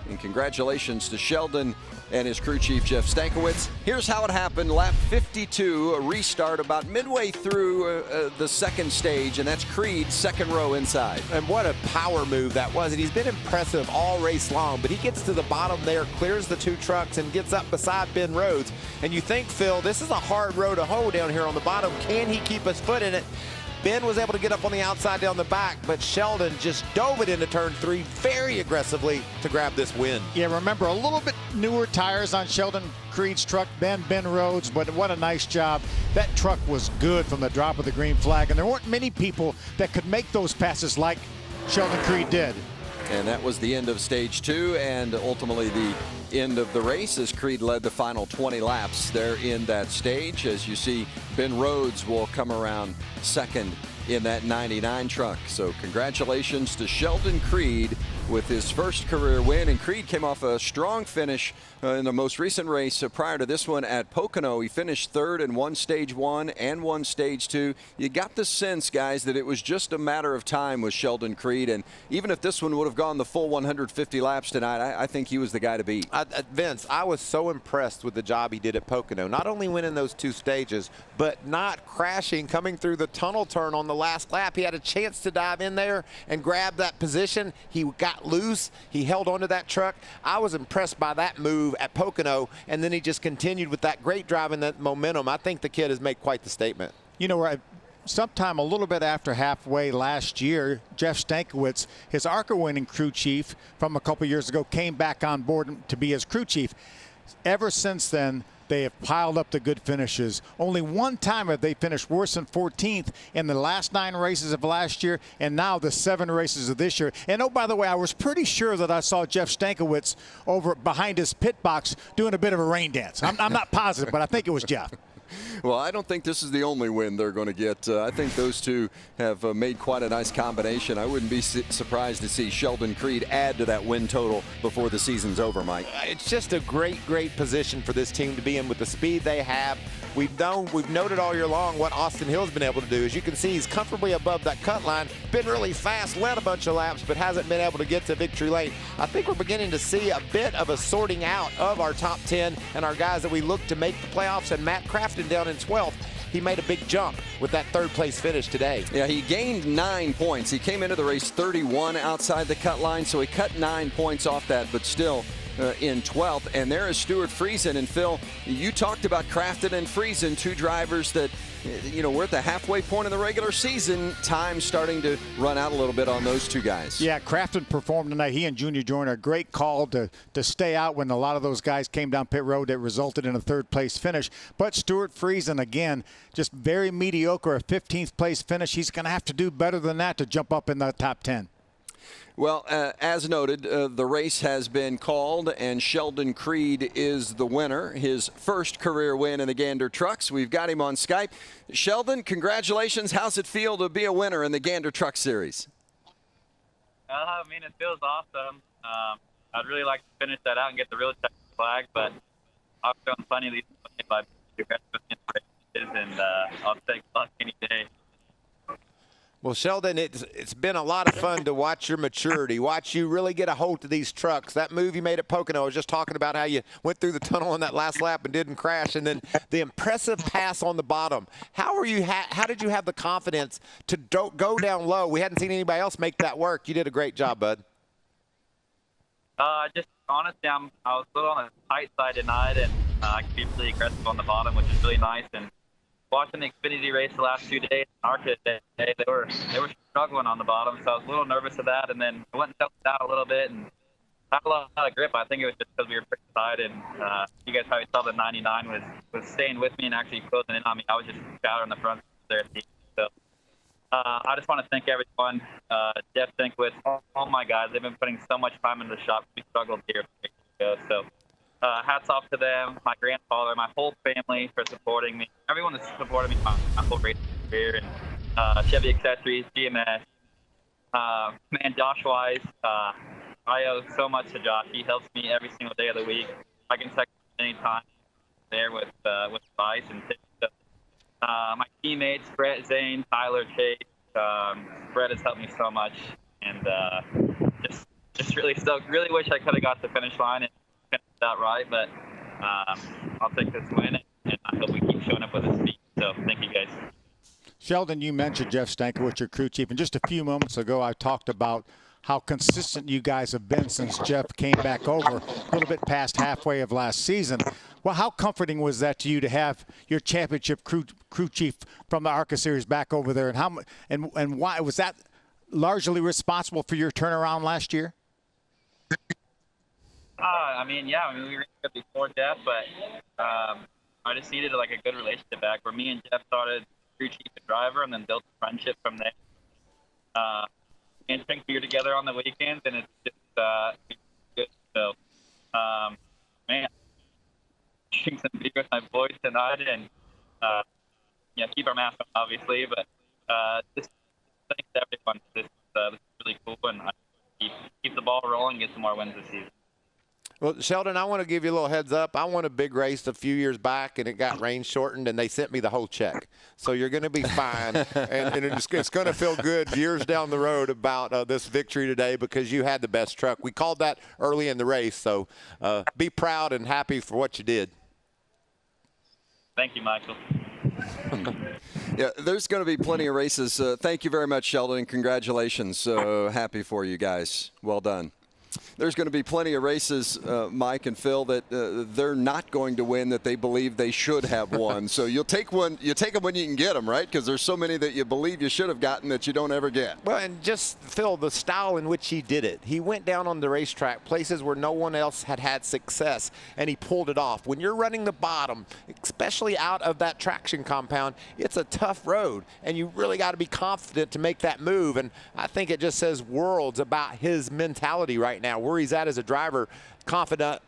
And congratulations to Sheldon and his crew chief, Jeff Stankiewicz. Here's how it happened. Lap 52, a restart about midway through the second stage, and that's Creed's second row inside. And what a power move that was. And he's been impressive all race long, but he gets to the bottom there, clears the two trucks, and gets up beside Ben Rhodes. And you think, Phil, this is a hard row to hoe down here on the bottom. Can he keep his foot in it? Ben was able to get up on the outside down the back, but Sheldon just dove it into turn 3 very aggressively to grab this win. Yeah, remember, a little bit newer tires on Sheldon Creed's truck than Ben Rhodes, but what a nice job. That truck was good from the drop of the green flag, and there weren't many people that could make those passes like Sheldon Creed did. And that was the end of stage 2 and ultimately the end of the race as Creed led the final 20 laps there in that stage. As you see, Ben Rhodes will come around second in that 99 truck. So congratulations to Sheldon Creed with his first career win. And Creed came off a strong finish in the most recent race prior to this one at Pocono. He finished third and won stage 1 and won stage 2. You got the sense, guys, that it was just a matter of time with Sheldon Creed. And even if this one would have gone the full 150 laps tonight, I think he was the guy to beat. Vince, I was so impressed with the job he did at Pocono. Not only winning those 2 stages, but not crashing, coming through the tunnel turn on the last lap. He had a chance to dive in there and grab that position. He got loose. He held onto that truck. I was impressed by that move at Pocono, and then he just continued with that great drive and that momentum. I think the kid has made quite the statement. You know, sometime a little bit after halfway last year, Jeff Stankiewicz, his ARCA-winning crew chief from a couple years ago, came back on board to be his crew chief. Ever since then, they have piled up the good finishes. Only one time have they finished worse than 14th in the last 9 races of last year, and now the 7 races of this year. And oh, by the way, I was pretty sure that I saw Jeff Stankiewicz over behind his pit box doing a bit of a rain dance. I'm not positive, but I think it was Jeff. Well, I don't think this is the only win they're going to get. I think those two have made quite a nice combination. I wouldn't be surprised to see Sheldon Creed add to that win total before the season's over, Mike. It's just a great position for this team to be in with the speed they have. We've noted all year long what Austin Hill's been able to do. As you can see, he's comfortably above that cut line, been really fast, led a bunch of laps, but hasn't been able to get to victory lane. I think we're beginning to see a bit of a sorting out of our top 10 and our guys that we look to make the playoffs. And Matt Crafton down in 12th, he made a big jump with that 3rd place finish today. Yeah, he gained 9 points. He came into the race 31 outside the cut line, so he cut 9 points off that, but still in 12th. And there is Stuart Friesen. And Phil, you talked about Crafton and Friesen, two drivers that, we're at the halfway point of the regular season. Time starting to run out a little bit on those two guys. Yeah, Crafton performed tonight. He and Junior Joyner, a great call to stay out when a lot of those guys came down pit road that resulted in a third-place finish. But Stuart Friesen, again, just very mediocre, a 15th place finish. He's going to have to do better than that to jump up in the top 10. Well, as noted, the race has been called, and Sheldon Creed is the winner. His first career win in the Gander Trucks. We've got him on Skype. Sheldon, congratulations. How's it feel to be a winner in the Gander Truck Series? It feels awesome. I'd really like to finish that out and get the real check flag, but I've done plenty of these by races, and I'll take luck any day. Well, Sheldon, it's been a lot of fun to watch your maturity, watch you really get a hold of these trucks. That move you made at Pocono, I was just talking about how you went through the tunnel on that last lap and didn't crash, and then the impressive pass on the bottom. How did you have the confidence to go down low? We hadn't seen anybody else make that work. You did a great job, bud. Just honestly, I was a little on the tight side tonight, and I could be really aggressive on the bottom, which is really nice. And watching the Xfinity race the last 2 days, ARCA day, they were struggling on the bottom, so I was a little nervous of that. And then I went and settled down a little bit and had a lot of grip. I think it was just because we were pretty tight, and you guys probably saw the 99 was staying with me and actually closing in on me. I was just shouting the front there. So I just want to thank everyone. Jeff Sinkwitz, all my guys. They've been putting so much time into the shop. We struggled here. So hats off to them, my grandfather, my whole family for supporting me. Everyone that's supported me my whole race career, and Chevy Accessories, GMS. Man, Josh Wise, I owe so much to Josh. He helps me every single day of the week. I can text him anytime there with advice and tips. My teammates, Brett, Zane, Tyler, Chase. Brett has helped me so much, and just really stoked. Really wish I could have got the finish line and finished that right, but I'll take this win, and I hope we keep showing up with the speed. So thank you guys. Sheldon, you mentioned Jeff Stankiewicz, your crew chief, and just a few moments ago I talked about how consistent you guys have been since Jeff came back over a little bit past halfway of last season. Well, how comforting was that to you to have your championship crew chief from the ARCA Series back over there, and why was that largely responsible for your turnaround last year? We were good before Jeff, but I just needed a good relationship back where me and Jeff started crew chief and driver, and then built a friendship from there. And drink beer together on the weekends, and it's just good. So, drink some beer with my boys tonight, and keep our mask on, obviously. But just thanks to everyone. This is really cool, and I keep the ball rolling, get some more wins this season. Well, Sheldon, I want to give you a little heads up. I won a big race a few years back, and it got rain shortened, and they sent me the whole check. So you're going to be fine, and it's going to feel good years down the road about this victory today because you had the best truck. We called that early in the race, so be proud and happy for what you did. Thank you, Michael. Yeah, there's going to be plenty of races. Thank you very much, Sheldon, and congratulations. Happy for you guys. Well done. There's going to be plenty of races, Mike and Phil, that they're not going to win that they believe they should have won. So you'll take one. You take them when you can get them, right? Because there's so many that you believe you should have gotten that you don't ever get. Well, and just, Phil, the style in which he did it. He went down on the racetrack, places where no one else had success, and he pulled it off. When you're running the bottom, especially out of that traction compound, it's a tough road, and you really got to be confident to make that move. And I think it just says worlds about his mentality right now, where he's at as a driver, confident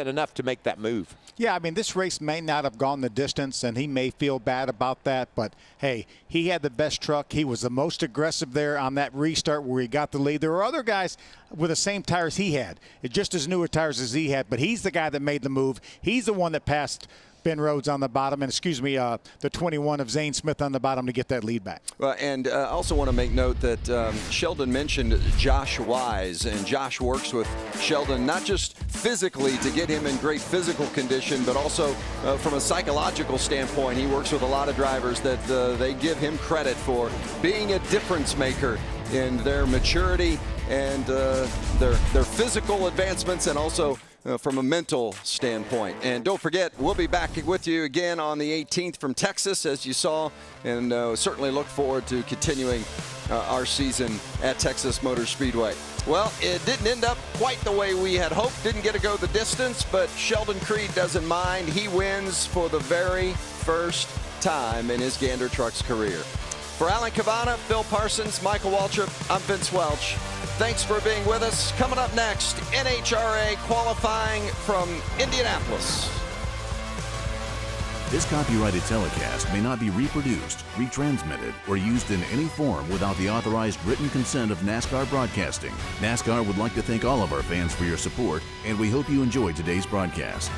enough to make that move. Yeah, I mean, this race may not have gone the distance, and he may feel bad about that, but hey, he had the best truck. He was the most aggressive there on that restart where he got the lead. There were other guys with the same tires he had, just as newer tires as he had, but he's the guy that made the move. He's the one that passed Ben Rhodes on the bottom, and the 21 of Zane Smith on the bottom to get that lead back. Well, and I also want to make note that Sheldon mentioned Josh Wise, and Josh works with Sheldon not just physically to get him in great physical condition, but also from a psychological standpoint. He works with a lot of drivers that they give him credit for being a difference maker in their maturity and their physical advancements, and also from a mental standpoint. And don't forget, we'll be back with you again on the 18th from Texas, as you saw, and certainly look forward to continuing our season at Texas Motor Speedway. Well, it didn't end up quite the way we had hoped. Didn't get to go the distance, but Sheldon Creed doesn't mind. He wins for the very first time in his Gander Trucks career. For Alan Cavana, Phil Parsons, Michael Waltrip, I'm Vince Welch. Thanks for being with us. Coming up next, NHRA qualifying from Indianapolis. This copyrighted telecast may not be reproduced, retransmitted, or used in any form without the authorized written consent of NASCAR Broadcasting. NASCAR would like to thank all of our fans for your support, and we hope you enjoyed today's broadcast.